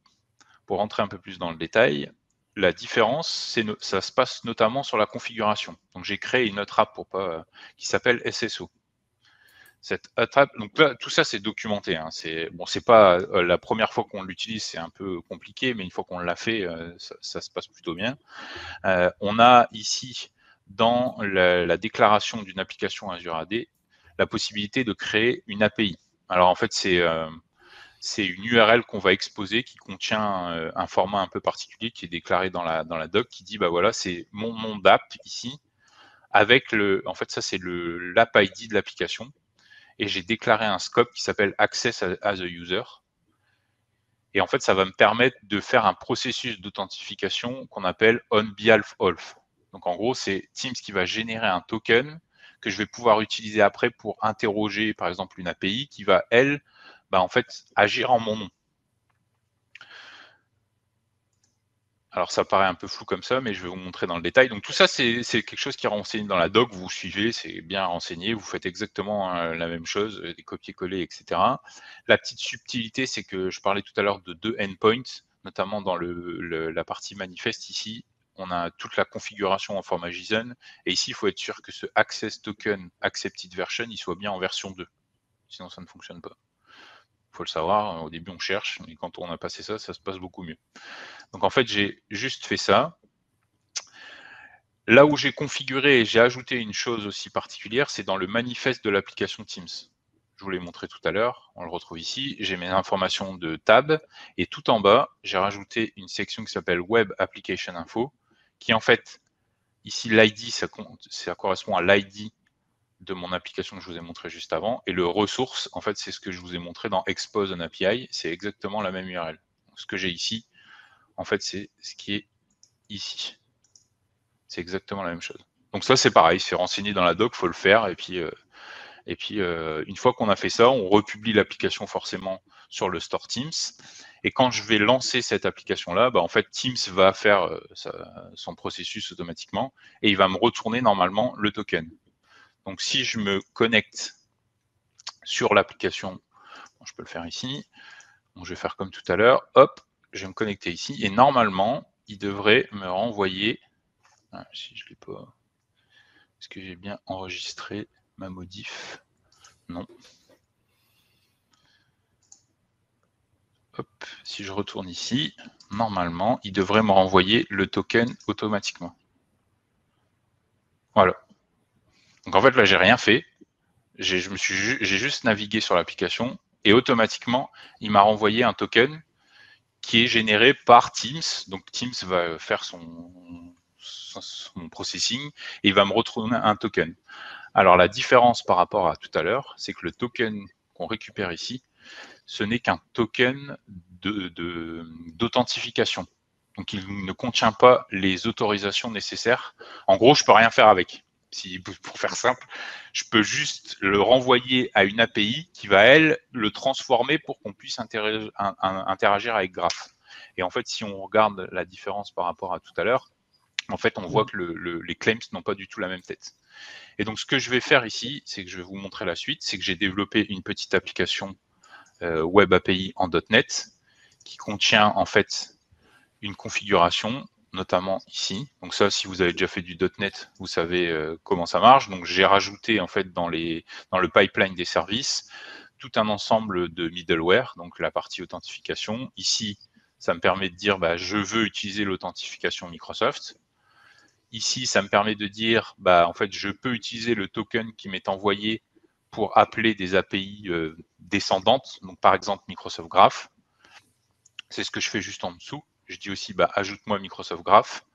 Speaker 4: pour rentrer un peu plus dans le détail, la différence, ça se passe notamment sur la configuration. Donc, j'ai créé une autre app qui s'appelle SSO. Cette app, donc là, tout ça, c'est documenté. Hein. C'est pas la première fois qu'on l'utilise, c'est un peu compliqué, mais une fois qu'on l'a fait, ça se passe plutôt bien. On a ici, dans la déclaration d'une application Azure AD, la possibilité de créer une API. Alors, en fait, c'est une URL qu'on va exposer qui contient un format un peu particulier qui est déclaré dans la doc qui dit, voilà, c'est mon nom d'app ici, avec en fait, ça, c'est l'app ID de l'application. Et j'ai déclaré un scope qui s'appelle Access as a User. Et en fait, ça va me permettre de faire un processus d'authentification qu'on appelle on behalf of. Donc, en gros, c'est Teams qui va générer un token que je vais pouvoir utiliser après pour interroger, par exemple, une API qui va, elle, en fait, agir en mon nom. Alors, ça paraît un peu flou comme ça, mais je vais vous montrer dans le détail. Donc, tout ça, c'est quelque chose qui est renseigné dans la doc. Vous suivez, c'est bien renseigné. Vous faites exactement la même chose, des copier-coller, etc. La petite subtilité, c'est que je parlais tout à l'heure de 2 endpoints, notamment dans la partie manifeste ici. On a toute la configuration en format JSON. Et ici, il faut être sûr que ce access token accepted version, il soit bien en version 2. Sinon, ça ne fonctionne pas. Il faut le savoir, au début, on cherche. Et quand on a passé ça, ça se passe beaucoup mieux. Donc en fait, j'ai juste fait ça. Là où j'ai configuré et j'ai ajouté une chose aussi particulière, c'est dans le manifeste de l'application Teams. Je vous l'ai montré tout à l'heure, on le retrouve ici. J'ai mes informations de tab et tout en bas, j'ai rajouté une section qui s'appelle Web Application Info, qui en fait, ici l'ID, ça correspond à l'ID de mon application que je vous ai montré juste avant. Et le ressource, en fait, c'est ce que je vous ai montré dans Expose an API. C'est exactement la même URL. Donc, ce que j'ai ici, en fait, c'est ce qui est ici. C'est exactement la même chose. Donc ça, c'est pareil, c'est renseigné dans la doc, il faut le faire. Et puis une fois qu'on a fait ça, on republie l'application forcément sur le store Teams. Et quand je vais lancer cette application-là, en fait, Teams va faire son processus automatiquement et il va me retourner normalement le token. Donc si je me connecte sur l'application, je peux le faire ici. Donc, je vais faire comme tout à l'heure. Hop, je vais me connecter ici et normalement, il devrait me renvoyer. Si je ne l'ai pas, est-ce que j'ai bien enregistré ma modif? Non. Hop, si je retourne ici, normalement, il devrait me renvoyer le token automatiquement. Voilà. Donc en fait, là, j'ai rien fait. J'ai juste navigué sur l'application et automatiquement, il m'a renvoyé un token qui est généré par Teams. Donc Teams va faire son processing et il va me retourner un token. Alors la différence par rapport à tout à l'heure, c'est que le token qu'on récupère ici, ce n'est qu'un token d'authentification. Donc il ne contient pas les autorisations nécessaires. En gros, je ne peux rien faire avec. Pour faire simple, je peux juste le renvoyer à une API qui va, elle, le transformer pour qu'on puisse interagir avec Graph. Et en fait, si on regarde la différence par rapport à tout à l'heure, en fait, on voit que les claims n'ont pas du tout la même tête. Et donc, ce que je vais faire ici, c'est que je vais vous montrer la suite, c'est que j'ai développé une petite application Web API en .NET qui contient en fait une configuration. notamment ici. Donc ça, si vous avez déjà fait du .NET, vous savez comment ça marche. Donc j'ai rajouté en fait dans le pipeline des services tout un ensemble de middleware, donc la partie authentification. Ici, ça me permet de dire je veux utiliser l'authentification Microsoft. Ici, ça me permet de dire en fait je peux utiliser le token qui m'est envoyé pour appeler des API descendantes, donc par exemple Microsoft Graph. C'est ce que je fais juste en dessous. Je dis aussi ajoute-moi Microsoft Graph.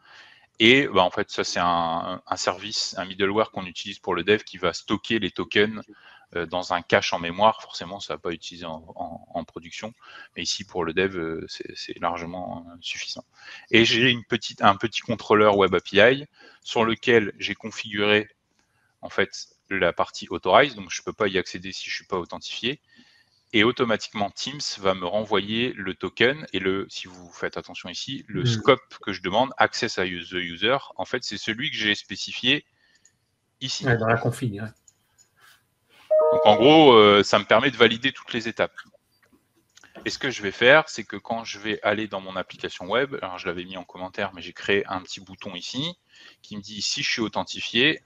Speaker 4: Et en fait, ça c'est un service, un middleware qu'on utilise pour le dev qui va stocker les tokens dans un cache en mémoire. Forcément, ça ne va pas utiliser en production. Mais ici, pour le dev, c'est largement suffisant. Et j'ai un petit contrôleur Web API sur lequel j'ai configuré en fait la partie Authorize. Donc, je ne peux pas y accéder si je ne suis pas authentifié. Et automatiquement, Teams va me renvoyer le token et si vous faites attention ici, le scope que je demande, Access à the User, en fait, c'est celui que j'ai spécifié ici.
Speaker 1: Ouais, dans la config. Ouais.
Speaker 4: Donc, en gros, ça me permet de valider toutes les étapes. Et ce que je vais faire, c'est que quand je vais aller dans mon application web, alors je l'avais mis en commentaire, mais j'ai créé un petit bouton ici qui me dit si je suis authentifié,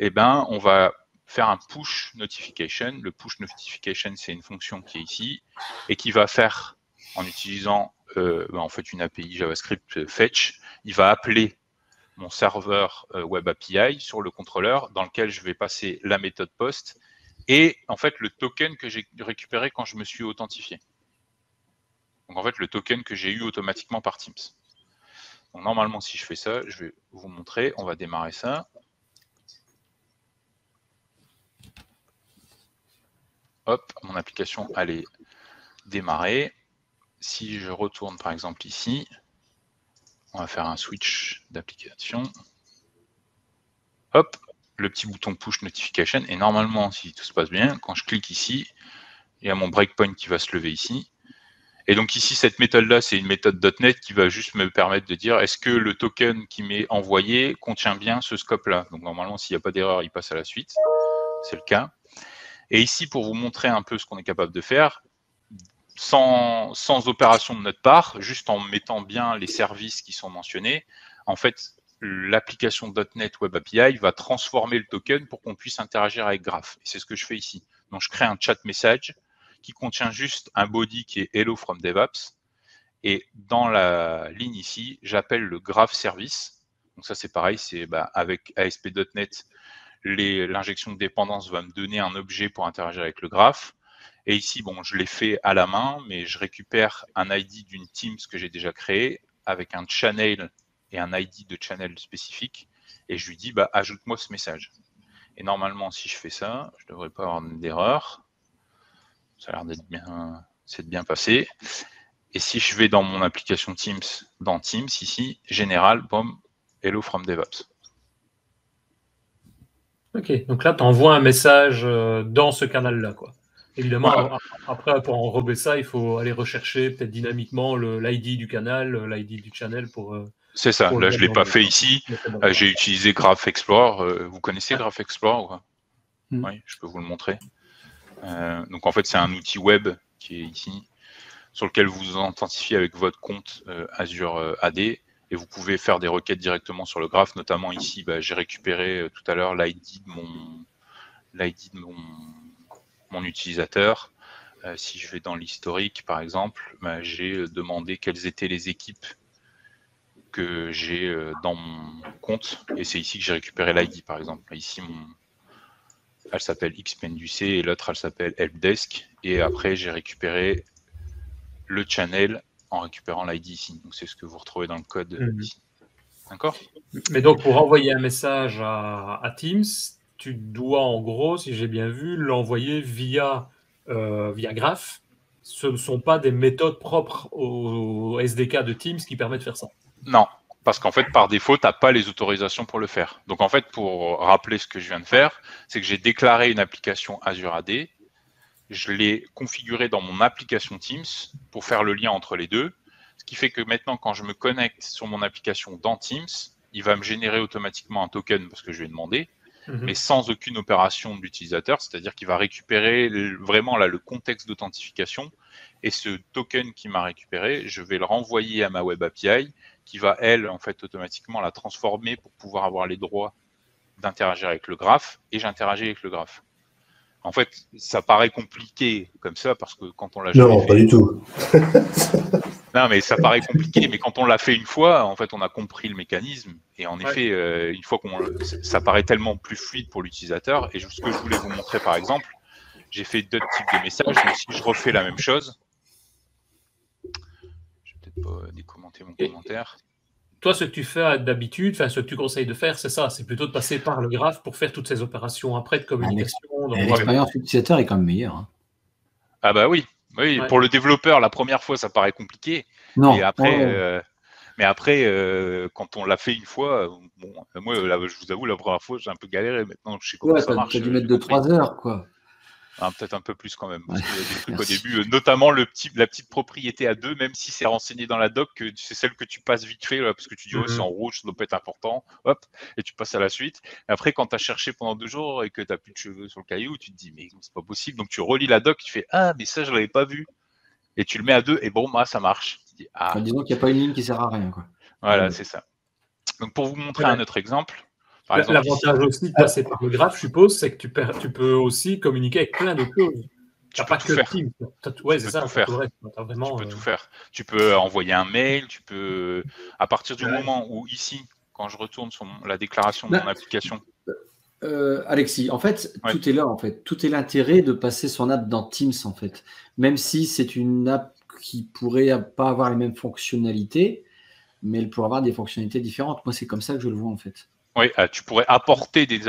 Speaker 4: on va faire un push notification. Le push notification, c'est une fonction qui est ici et qui va faire, en utilisant en fait une API JavaScript fetch, il va appeler mon serveur Web API sur le contrôleur dans lequel je vais passer la méthode post et en fait le token que j'ai récupéré quand je me suis authentifié. Donc en fait le token que j'ai eu automatiquement par Teams. Donc normalement si je fais ça, je vais vous montrer, on va démarrer ça. Hop, mon application, elle est démarrée. Si je retourne par exemple ici, on va faire un switch d'application. Hop, le petit bouton push notification. Et normalement, si tout se passe bien, quand je clique ici, il y a mon breakpoint qui va se lever ici. Et donc ici, cette méthode-là, c'est une méthode .NET qui va juste me permettre de dire est-ce que le token qui m'est envoyé contient bien ce scope-là. Donc normalement, s'il n'y a pas d'erreur, il passe à la suite. C'est le cas. Et ici, pour vous montrer un peu ce qu'on est capable de faire, sans opération de notre part, juste en mettant bien les services qui sont mentionnés, en fait, l'application .NET Web API va transformer le token pour qu'on puisse interagir avec Graph. Et c'est ce que je fais ici. Donc, je crée un chat message qui contient juste un body qui est Hello from DevOps. Et dans la ligne ici, j'appelle le Graph Service. Donc ça, c'est pareil, c'est avec ASP.NET, l'injection de dépendance va me donner un objet pour interagir avec le graphe. Et ici, je l'ai fait à la main, mais je récupère un ID d'une Teams que j'ai déjà créé avec un channel et un ID de channel spécifique. Et je lui dis, ajoute-moi ce message. Et normalement, si je fais ça, je ne devrais pas avoir d'erreur. Ça a l'air d'être bien passé. Et si je vais dans mon application Teams, dans Teams, ici, général, boom, Hello from DevOps.
Speaker 1: Ok, donc là, tu envoies un message dans ce canal-là, quoi. Évidemment, après, pour enrober ça, il faut aller rechercher peut-être dynamiquement l'ID du canal, l'ID du channel pour...
Speaker 4: c'est ça, là je ne l'ai pas fait ici. J'ai utilisé Graph Explorer. Vous connaissez Graph Explorer ou pas ? Oui, je peux vous le montrer. Donc en fait, c'est un outil web qui est ici, sur lequel vous vous authentifiez avec votre compte Azure AD. Et vous pouvez faire des requêtes directement sur le graphe, notamment ici, j'ai récupéré tout à l'heure l'ID de mon utilisateur. Si je vais dans l'historique, par exemple, j'ai demandé quelles étaient les équipes que j'ai dans mon compte. Et c'est ici que j'ai récupéré l'ID, par exemple. Ici, elle s'appelle XPenduc et l'autre, elle s'appelle Helpdesk. Et après, j'ai récupéré le channel en récupérant l'ID ici. Donc, c'est ce que vous retrouvez dans le code ici. D'accord ?
Speaker 1: Mais donc, pour envoyer un message à Teams, tu dois, en gros, si j'ai bien vu, l'envoyer via Graph. Ce ne sont pas des méthodes propres au SDK de Teams qui permettent de faire ça.
Speaker 4: Non, parce qu'en fait, par défaut, tu n'as pas les autorisations pour le faire. Donc, en fait, pour rappeler ce que je viens de faire, c'est que j'ai déclaré une application Azure AD. Je l'ai configuré dans mon application Teams pour faire le lien entre les deux. Ce qui fait que maintenant, quand je me connecte sur mon application dans Teams, il va me générer automatiquement un token parce que je lui ai demandé, mais sans aucune opération de l'utilisateur. C'est-à-dire qu'il va récupérer vraiment là le contexte d'authentification. Et ce token qu'il m'a récupéré, je vais le renvoyer à ma Web API qui va, elle, en fait, automatiquement la transformer pour pouvoir avoir les droits d'interagir avec le graphe, et j'interagis avec le graphe. En fait, ça paraît compliqué comme ça, parce que quand on l'a jamais
Speaker 2: Non,
Speaker 4: fait...
Speaker 2: pas du tout.
Speaker 4: Non, mais ça paraît compliqué, mais quand on l'a fait une fois, en fait, on a compris le mécanisme. Et en effet, une fois ça paraît tellement plus fluide pour l'utilisateur. Et ce que je voulais vous montrer, par exemple, j'ai fait d'autres types de messages. Donc, si je refais la même chose, je vais peut-être pas décommenter mon commentaire.
Speaker 1: Toi, ce que tu fais d'habitude, enfin, ce que tu conseilles de faire, c'est ça, c'est plutôt de passer par le graphe pour faire toutes ces opérations après de communication.
Speaker 3: L'expérience utilisateur est quand même meilleure. Hein.
Speaker 4: Ah bah oui. Oui, pour le développeur, la première fois, ça paraît compliqué.
Speaker 3: Non.
Speaker 4: Et après, mais après, quand on l'a fait une fois, bon, moi, là, je vous avoue, la première fois, j'ai un peu galéré. Maintenant, je sais comment ça marche.
Speaker 3: Tu as dû mettre 2-3 heures, quoi.
Speaker 4: Peut-être un peu plus quand même. Parce qu'il y a des trucs au début, notamment la petite propriété à 2, même si c'est renseigné dans la doc, que c'est celle que tu passes vite fait, là, parce que tu dis, oh, c'est en rouge, ça doit pas être important, hop, et tu passes à la suite. Et après, quand tu as cherché pendant 2 jours et que tu n'as plus de cheveux sur le caillou, tu te dis, mais c'est pas possible. Donc tu relis la doc, tu fais, ah, mais ça, je l'avais pas vu. Et tu le mets à 2, et bon, ça marche. Tu dis, ah.
Speaker 3: Disons qu'il n'y a pas une ligne qui sert à rien, quoi.
Speaker 4: Voilà, c'est ça. Donc pour vous montrer un autre exemple.
Speaker 1: L'avantage aussi de passer par le graphe, je suppose, c'est que tu peux aussi communiquer avec plein d'autres choses.
Speaker 4: Tu peux tout faire.
Speaker 1: Ouais, c'est ça.
Speaker 4: Tu peux tout faire. Tu peux envoyer un mail, tu peux, à partir du moment où ici, quand je retourne sur la déclaration de mon application.
Speaker 3: Alexis, en fait, tout est là, en fait. Tout est l'intérêt de passer son app dans Teams, en fait. Même si c'est une app qui pourrait pas avoir les mêmes fonctionnalités, mais elle pourrait avoir des fonctionnalités différentes. Moi, c'est comme ça que je le vois, en fait.
Speaker 4: Oui, tu pourrais apporter des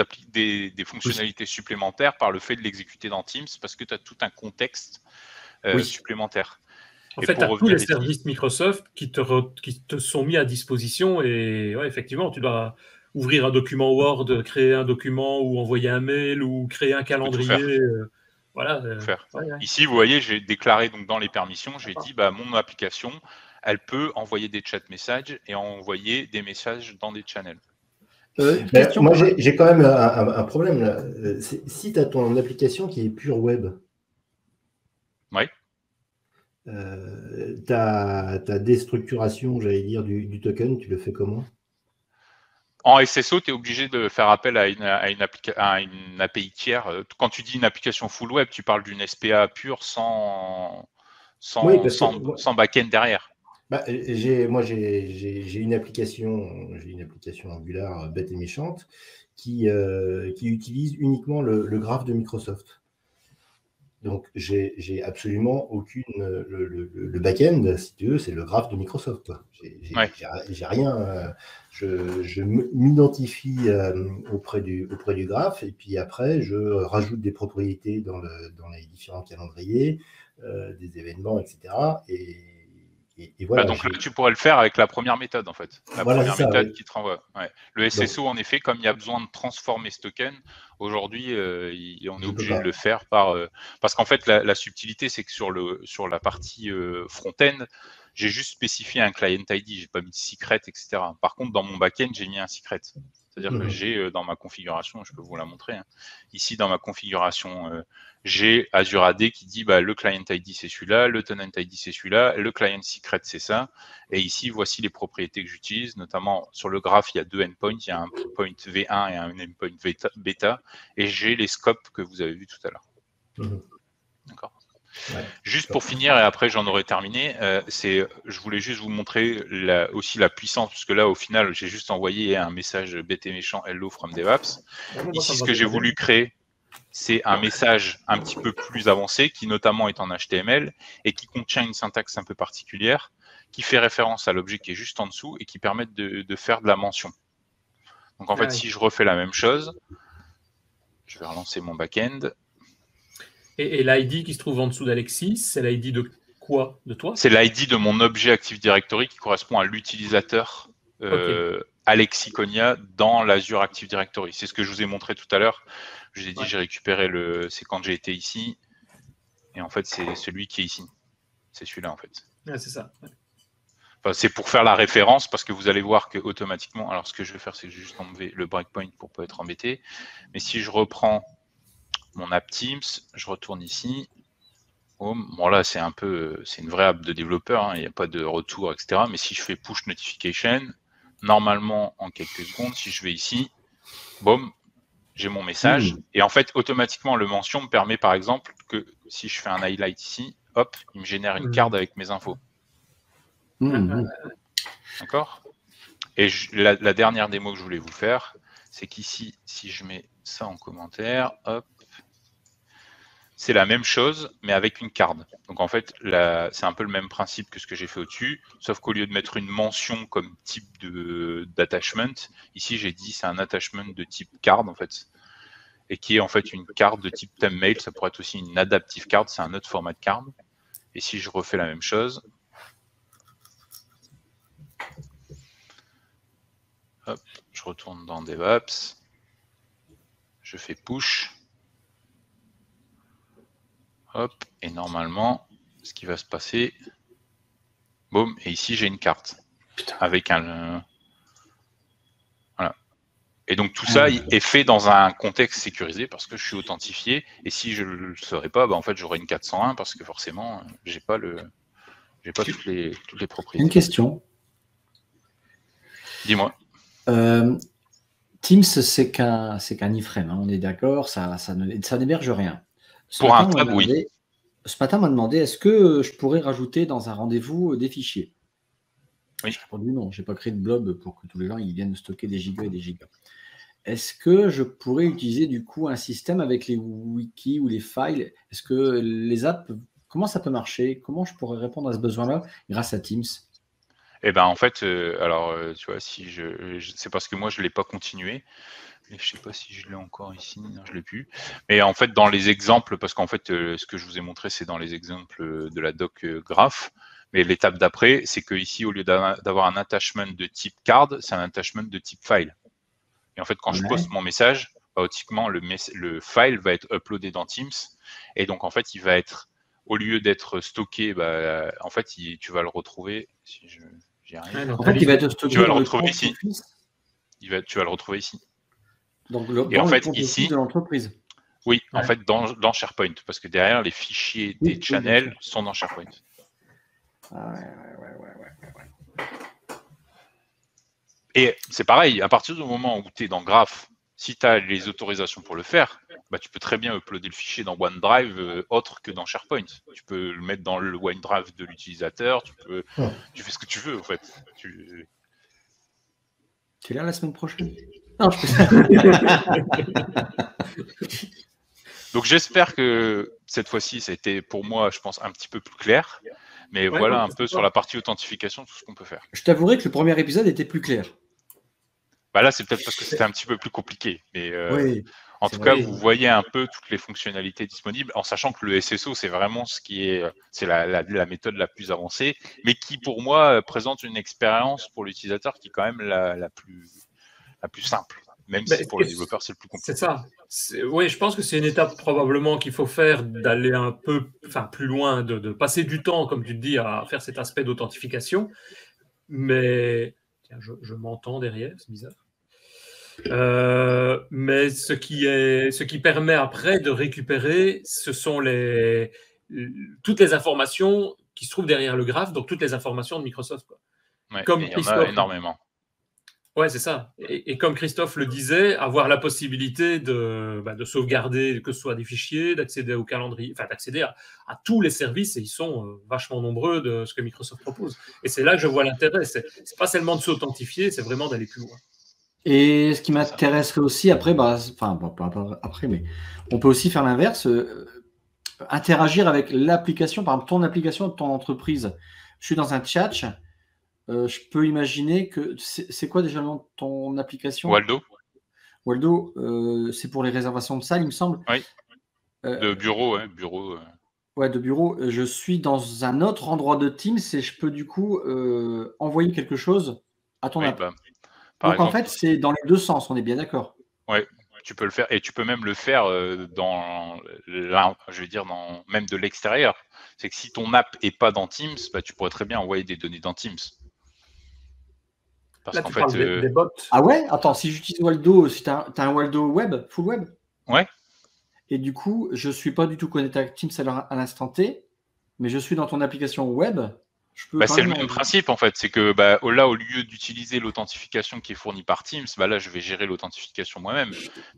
Speaker 4: fonctionnalités supplémentaires par le fait de l'exécuter dans Teams, parce que tu as tout un contexte supplémentaire.
Speaker 1: En fait, tu as tous les services Microsoft qui te sont mis à disposition, et effectivement, tu dois ouvrir un document Word, créer un document ou envoyer un mail ou créer un calendrier. Voilà.
Speaker 4: Ici, vous voyez, j'ai déclaré donc dans les permissions, j'ai dit mon application, elle peut envoyer des chat messages et envoyer des messages dans des channels.
Speaker 2: Moi, j'ai quand même un problème là. Si tu as ton application qui est pure web, ta déstructuration, j'allais dire, du token, tu le fais comment?
Speaker 4: En SSO, tu es obligé de faire appel à une API tiers. Quand tu dis une application full web, tu parles d'une SPA pure sans back-end derrière.
Speaker 2: Moi, j'ai une application Angular bête et méchante qui utilise uniquement le graphe de Microsoft. Donc, j'ai absolument aucune. Le back-end, si tu veux, c'est le graphe de Microsoft. J'ai rien. Je m'identifie auprès du graphe et puis après, je rajoute des propriétés dans les différents calendriers, des événements, etc. Et voilà,
Speaker 4: donc là, tu pourrais le faire avec la première méthode, en fait. Première méthode qui te renvoie. Le SSO, en effet, comme il y a besoin de transformer ce token, aujourd'hui, on est obligé de le faire parce qu'en fait, la subtilité, c'est que sur la partie front-end, j'ai juste spécifié un client ID, j'ai pas mis de secret, etc. Par contre, dans mon back-end, j'ai mis un secret. C'est-à-dire que j'ai dans ma configuration, je peux vous la montrer, ici dans ma configuration, j'ai Azure AD qui dit le client ID c'est celui-là, le tenant ID c'est celui-là, le client secret c'est ça. Et ici, voici les propriétés que j'utilise, notamment sur le graphe, il y a 2 endpoints, il y a un point V1 et un endpoint bêta, et j'ai les scopes que vous avez vus tout à l'heure. D'accord. Juste pour finir, et après j'en aurai terminé, je voulais juste vous montrer aussi la puissance, puisque là au final j'ai juste envoyé un message bête et méchant hello from DevOps. Ici ce que j'ai voulu créer, c'est un message un petit peu plus avancé, qui notamment est en HTML, et qui contient une syntaxe un peu particulière, qui fait référence à l'objet qui est juste en dessous, et qui permet de faire de la mention. Donc en fait, si je refais la même chose, je vais relancer mon back-end.
Speaker 1: Et l'ID qui se trouve en dessous d'Alexis, c'est l'ID de quoi? De toi?
Speaker 4: C'est l'ID de mon objet Active Directory qui correspond à l'utilisateur Alexis Cogna dans l'Azure Active Directory. C'est ce que je vous ai montré tout à l'heure. Je vous ai dit, j'ai récupéré c'est quand j'ai été ici. Et en fait, c'est celui qui est ici. C'est celui-là, en fait.
Speaker 1: C'est ça.
Speaker 4: Enfin, c'est pour faire la référence, parce que vous allez voir que automatiquement, alors ce que je vais faire, c'est juste enlever le breakpoint pour ne pas être embêté. Mais si je reprends mon app Teams, je retourne ici. Home. Bon, là, c'est une vraie app de développeur, hein, il n'y a pas de retour, etc. Mais si je fais push notification, normalement, en quelques secondes, si je vais ici, boum, j'ai mon message. Et en fait, automatiquement, le mention me permet, par exemple, que si je fais un highlight ici, hop, il me génère une carte avec mes infos. D'accord? Et la dernière démo que je voulais vous faire, c'est qu'ici, si je mets ça en commentaire, hop, c'est la même chose, mais avec une carte. Donc en fait, c'est un peu le même principe que ce que j'ai fait au-dessus, sauf qu'au lieu de mettre une mention comme type d'attachment, ici j'ai dit c'est un attachment de type card en fait, et qui est en fait une carte de type thumbnail. Ça pourrait être aussi une adaptive card, c'est un autre format de card. Et si je refais la même chose, hop, je retourne dans DevOps, je fais push. Hop, et normalement, ce qui va se passer, boum, et ici j'ai une carte avec un. Voilà. Et donc tout ça est fait dans un contexte sécurisé parce que je suis authentifié. Et si je ne le serais pas, bah, en fait j'aurais une 401 parce que forcément, j'ai pas toutes les propriétés.
Speaker 3: Une question.
Speaker 4: Dis-moi.
Speaker 3: Teams, c'est qu'un iframe, hein, on est d'accord, ça n'héberge rien.
Speaker 4: Pour un tab, oui.
Speaker 3: Ce matin, on m'a demandé est-ce que je pourrais rajouter dans un rendez-vous des fichiers?
Speaker 4: Oui.
Speaker 3: J'ai répondu non, je n'ai pas créé de blob pour que tous les gens ils viennent stocker des gigas et des gigas. Est-ce que je pourrais utiliser du coup un système avec les wikis ou les files? Est-ce que les apps, comment ça peut marcher? Comment je pourrais répondre à ce besoin-là grâce à Teams?
Speaker 4: Eh ben en fait, alors tu vois, si c'est parce que moi je ne l'ai pas continué. Je ne sais pas si je l'ai encore ici, non, je ne l'ai plus. Mais en fait, dans les exemples, parce qu'en fait, ce que je vous ai montré, c'est dans les exemples de la doc graph. Mais l'étape d'après, c'est que ici, au lieu d'avoir un attachment de type card, c'est un attachment de type file. Et en fait, quand je poste mon message, automatiquement, le file va être uploadé dans Teams. Et donc, en fait, il va être, au lieu d'être stocké, bah, en fait, tu vas le retrouver. Si j'y arrive.
Speaker 3: En fait, il va être stocké.
Speaker 4: Tu vas le retrouver ici. Tu vas le retrouver ici.
Speaker 3: Donc,
Speaker 4: et en fait, ici,
Speaker 3: de l'entreprise.
Speaker 4: Oui, en fait, dans SharePoint, parce que derrière, les fichiers des channels sont dans SharePoint.
Speaker 3: Ouais.
Speaker 4: Et c'est pareil, à partir du moment où tu es dans Graph, si tu as les autorisations pour le faire, bah, tu peux très bien uploader le fichier dans OneDrive autre que dans SharePoint. Tu peux le mettre dans le OneDrive de l'utilisateur, tu fais ce que tu veux, en fait.
Speaker 3: Tu es là la semaine prochaine? Non,
Speaker 4: Donc j'espère que cette fois-ci, ça a été pour moi, je pense, un petit peu plus clair. Mais voilà un peu sur la partie authentification, tout ce qu'on peut faire.
Speaker 3: Je t'avouerai que le premier épisode était plus clair.
Speaker 4: Bah là, c'est peut-être parce que c'était un petit peu plus compliqué. Mais
Speaker 3: oui,
Speaker 4: en tout cas, vous voyez un peu toutes les fonctionnalités disponibles, en sachant que le SSO, c'est vraiment c'est la méthode la plus avancée, mais qui, pour moi, présente une expérience pour l'utilisateur qui est quand même la plus simple, même si pour les développeurs, c'est le plus compliqué.
Speaker 1: C'est ça. Oui, je pense que c'est une étape probablement qu'il faut faire, d'aller un peu plus loin, de passer du temps, comme tu te dis, à faire cet aspect d'authentification. Mais, tiens, je m'entends derrière, c'est bizarre. Mais ce qui permet après de récupérer, ce sont toutes les informations qui se trouvent derrière le graphe, donc toutes les informations de Microsoft, quoi.
Speaker 4: Ouais, comme il y en a énormément.
Speaker 1: Ouais, c'est ça. Et comme Christophe le disait, avoir la possibilité de sauvegarder, que ce soit des fichiers, d'accéder au calendrier, enfin d'accéder à tous les services, et ils sont vachement nombreux de ce que Microsoft propose. Et c'est là que je vois l'intérêt. C'est pas seulement de s'authentifier, c'est vraiment d'aller plus loin.
Speaker 3: Et ce qui m'intéresserait aussi après, pas après, mais on peut aussi faire l'inverse, interagir avec l'application, par exemple ton application de ton entreprise. Je suis dans un chat. Je peux imaginer que c'est quoi déjà ton application?
Speaker 4: Waldo.
Speaker 3: Waldo, c'est pour les réservations de salles, il me semble.
Speaker 4: Oui. De bureau, bureau.
Speaker 3: Ouais, de bureau. Je suis dans un autre endroit de Teams et je peux du coup envoyer quelque chose à ton app. Donc exemple, en fait, c'est dans les deux sens, on est bien d'accord.
Speaker 4: Oui, tu peux le faire et tu peux même le faire même de l'extérieur. C'est que si ton app n'est pas dans Teams, bah, tu pourrais très bien envoyer des données dans Teams.
Speaker 1: Parce qu'en fait, des bots.
Speaker 3: Ah ouais? Attends, si j'utilise Waldo, si tu as un Waldo web, full web?
Speaker 4: Ouais.
Speaker 3: Et du coup, je ne suis pas du tout connecté à Teams à l'instant T. mais je suis dans ton application web.
Speaker 4: C'est le même principe en fait, c'est que là, au lieu d'utiliser l'authentification qui est fournie par Teams, là je vais gérer l'authentification moi-même,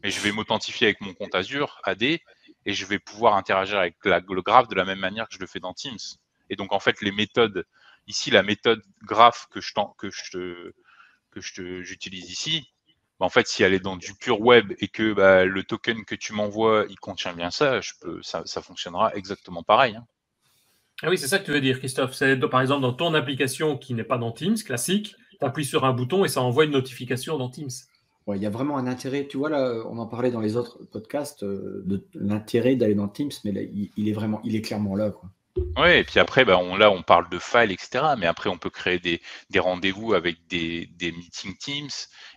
Speaker 4: mais je vais m'authentifier avec mon compte Azure AD et je vais pouvoir interagir avec le graphe de la même manière que je le fais dans Teams. Et donc en fait les méthodes, ici la méthode graph que j'utilise ici, en fait si elle est dans du pur web et que le token que tu m'envoies il contient bien ça, ça fonctionnera exactement pareil. Hein.
Speaker 1: Ah oui, c'est ça que tu veux dire, Christophe. C'est par exemple dans ton application qui n'est pas dans Teams, classique, tu appuies sur un bouton et ça envoie une notification dans Teams.
Speaker 3: Ouais, il y a vraiment un intérêt. Tu vois, là, on en parlait dans les autres podcasts de l'intérêt d'aller dans Teams, mais là, il est clairement là, quoi.
Speaker 4: Oui, et puis après, on parle de files, etc. Mais après, on peut créer des rendez-vous avec des meetings Teams.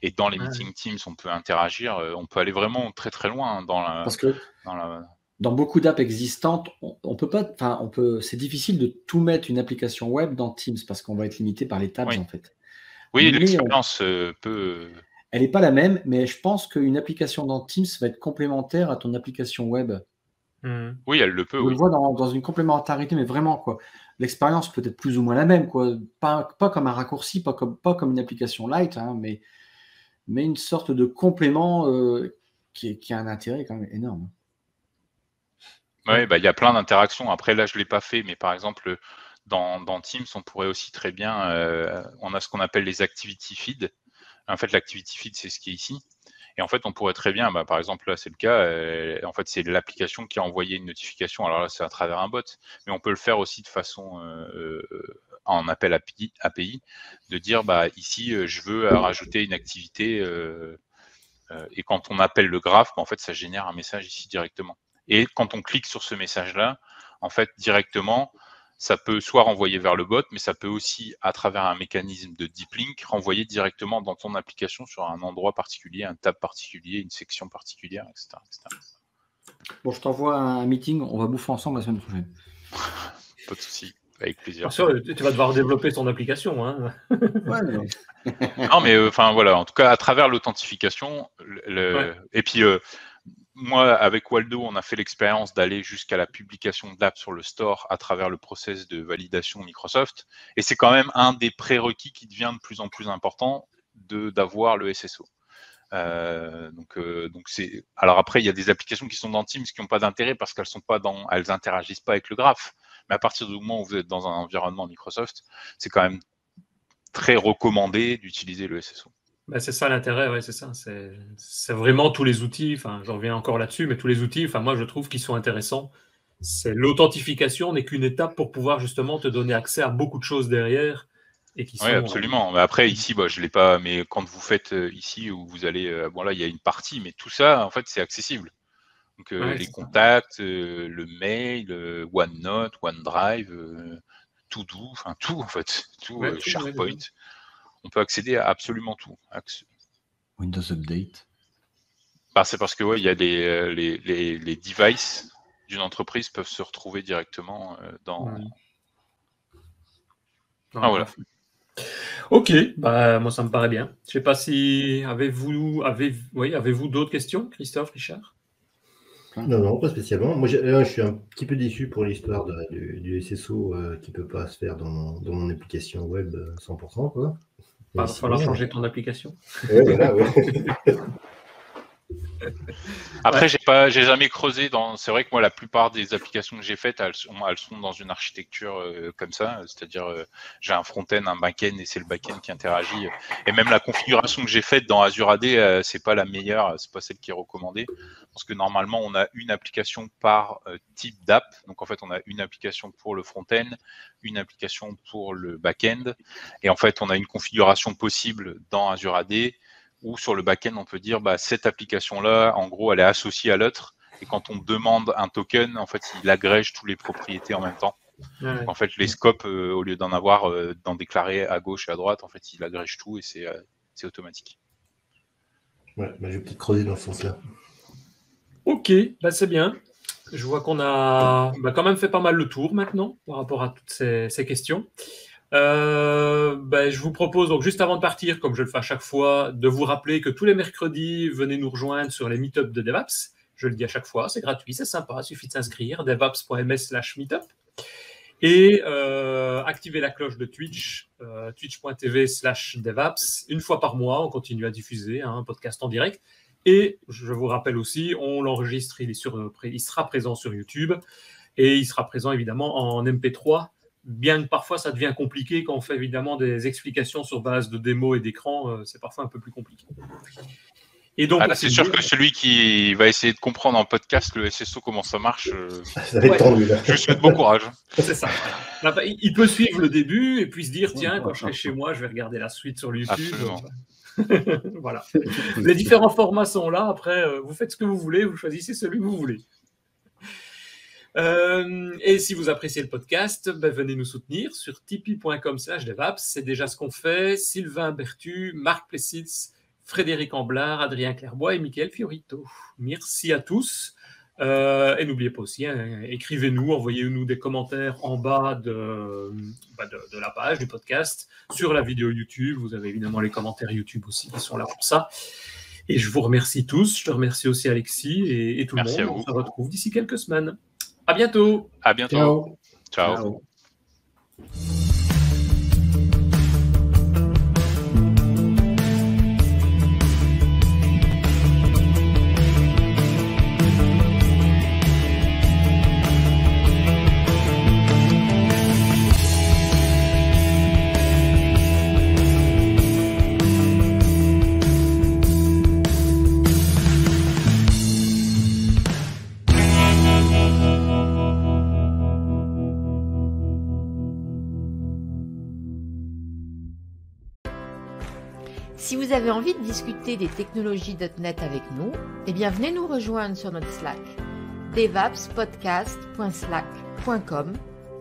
Speaker 4: Et dans les meetings Teams, on peut interagir. On peut aller vraiment très, très loin
Speaker 3: Parce que dans beaucoup d'apps existantes, on peut pas. Enfin, c'est difficile de tout mettre une application web dans Teams parce qu'on va être limité par les tabs, en fait.
Speaker 4: Oui, l'expérience peut.
Speaker 3: Elle n'est pas la même, mais je pense qu'une application dans Teams va être complémentaire à ton application web.
Speaker 4: Oui, elle le peut.
Speaker 3: On le voit dans une complémentarité, mais vraiment, quoi. L'expérience peut être plus ou moins la même, quoi. Pas comme un raccourci, pas comme une application light, hein, mais une sorte de complément qui a un intérêt quand même énorme.
Speaker 4: Oui, il y a plein d'interactions. Après, là, je ne l'ai pas fait, mais par exemple, dans Teams, on pourrait aussi très bien, on a ce qu'on appelle les activity feeds. En fait, l'activity feed, c'est ce qui est ici. Et en fait, on pourrait très bien, par exemple, là, c'est le cas. En fait, c'est l'application qui a envoyé une notification. Alors là, c'est à travers un bot. Mais on peut le faire aussi de façon en appel API, de dire, ici, je veux rajouter une activité. Et quand on appelle le graphe, en fait, ça génère un message ici directement. Et quand on clique sur ce message-là, en fait, directement, ça peut soit renvoyer vers le bot, mais ça peut aussi, à travers un mécanisme de deep link, renvoyer directement dans ton application sur un endroit particulier, un tab particulier, une section particulière, etc.
Speaker 3: Bon, je t'envoie un meeting, on va bouffer ensemble la semaine prochaine.
Speaker 4: Pas de souci, avec plaisir.
Speaker 1: Tu vas devoir développer ton application. Hein.
Speaker 3: Ouais,
Speaker 4: non, mais voilà, en tout cas, à travers l'authentification, et puis moi, avec Waldo, on a fait l'expérience d'aller jusqu'à la publication de l'app sur le store à travers le process de validation Microsoft. Et c'est quand même un des prérequis qui devient de plus en plus important d'avoir le SSO. Donc c'est. Alors après, il y a des applications qui sont dans Teams qui n'ont pas d'intérêt parce qu'elles interagissent pas avec le graphe. Mais à partir du moment où vous êtes dans un environnement Microsoft, c'est quand même très recommandé d'utiliser le SSO.
Speaker 1: C'est ça l'intérêt, ouais, c'est ça. C'est vraiment tous les outils, j'en reviens encore là-dessus, mais tous les outils, moi je trouve qu'ils sont intéressants. L'authentification n'est qu'une étape pour pouvoir justement te donner accès à beaucoup de choses derrière. Oui,
Speaker 4: absolument. Mais après, ici, je ne l'ai pas, mais quand vous faites ici, où vous allez, là, il y a une partie, mais tout ça, en fait, c'est accessible. Donc les contacts, le mail, OneNote, OneDrive, To-Do, tout en fait, tout, SharePoint. On peut accéder à absolument tout.
Speaker 3: Windows Update.
Speaker 4: C'est parce que il y a les devices d'une entreprise peuvent se retrouver directement dans. Voilà.
Speaker 1: Ok, moi ça me paraît bien. Je ne sais pas si avez-vous d'autres questions, Christophe, Richard?
Speaker 2: Non, pas spécialement. Moi, je suis un petit peu déçu pour l'histoire du SSO qui ne peut pas se faire dans mon application web 100%. Quoi.
Speaker 1: Il va falloir changer ton application.
Speaker 2: Ouais, voilà, ouais.
Speaker 4: Après, j'ai jamais creusé dans. C'est vrai que moi, la plupart des applications que j'ai faites, elles sont dans une architecture comme ça, c'est-à-dire j'ai un front-end, un back-end, et c'est le back-end qui interagit. Et même la configuration que j'ai faite dans Azure AD, c'est pas la meilleure, c'est pas celle qui est recommandée, parce que normalement, on a une application par type d'app. Donc en fait, on a une application pour le front-end, une application pour le back-end, et en fait, on a une configuration possible dans Azure AD. Ou sur le back-end, on peut dire cette application-là, en gros, elle est associée à l'autre. Et quand on demande un token, en fait, il agrège toutes les propriétés en même temps. Ouais. Donc, en fait, les scopes, au lieu d'en déclarer à gauche et à droite, en fait, il agrège tout et c'est automatique.
Speaker 2: Ouais, je vais peut-être creuser dans ce sens-là.
Speaker 1: Ok, c'est bien. Je vois qu'on a quand même fait pas mal le tour maintenant par rapport à toutes ces questions. Je vous propose donc juste avant de partir, comme je le fais à chaque fois, de vous rappeler que tous les mercredis, venez nous rejoindre sur les meet-ups de DevApps. Je le dis à chaque fois, c'est gratuit, c'est sympa, il suffit de s'inscrire, devaps.ms/meetup. Et activez la cloche de Twitch, twitch.tv/devaps. Une fois par mois, on continue à diffuser un podcast en direct. Et je vous rappelle aussi, on l'enregistre, il sera présent sur YouTube et il sera présent évidemment en MP3, bien que parfois ça devient compliqué quand on fait évidemment des explications sur base de démos et d'écran, c'est parfois un peu plus compliqué. Et donc,
Speaker 4: là, c'est sûr que celui qui va essayer de comprendre en podcast le SSO, comment ça marche,
Speaker 2: ça va être tendu là.
Speaker 4: je lui souhaite bon courage.
Speaker 1: C'est ça. Il peut suivre le début et puis se dire, tiens, quand je serai chez moi, je vais regarder la suite sur YouTube.
Speaker 4: Absolument.
Speaker 1: Voilà. Les différents formats sont là. Après, vous faites ce que vous voulez, vous choisissez celui que vous voulez. Et si vous appréciez le podcast, venez nous soutenir sur tipeee.com/devaps. C'est déjà ce qu'on fait. Sylvain Bertu, Marc Plessitz, Frédéric Amblard, Adrien Clairbois et Mickaël Fiorito. Merci à tous. Et n'oubliez pas aussi, écrivez-nous, envoyez-nous des commentaires en bas de la page du podcast. Sur la vidéo YouTube, vous avez évidemment les commentaires YouTube aussi qui sont là pour ça. Et je vous remercie tous. Je te remercie aussi Alexis et tout
Speaker 4: Merci
Speaker 1: le monde.
Speaker 4: à vous.
Speaker 1: On se retrouve d'ici quelques semaines. À bientôt.
Speaker 4: À bientôt. Ciao.
Speaker 3: Ciao.
Speaker 6: Si vous avez envie de discuter des technologies .NET avec nous, eh bien venez nous rejoindre sur notre Slack, devapspodcast.slack.com,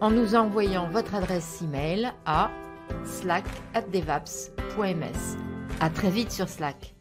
Speaker 6: en nous envoyant votre adresse email à slack@devaps.ms. À très vite sur Slack.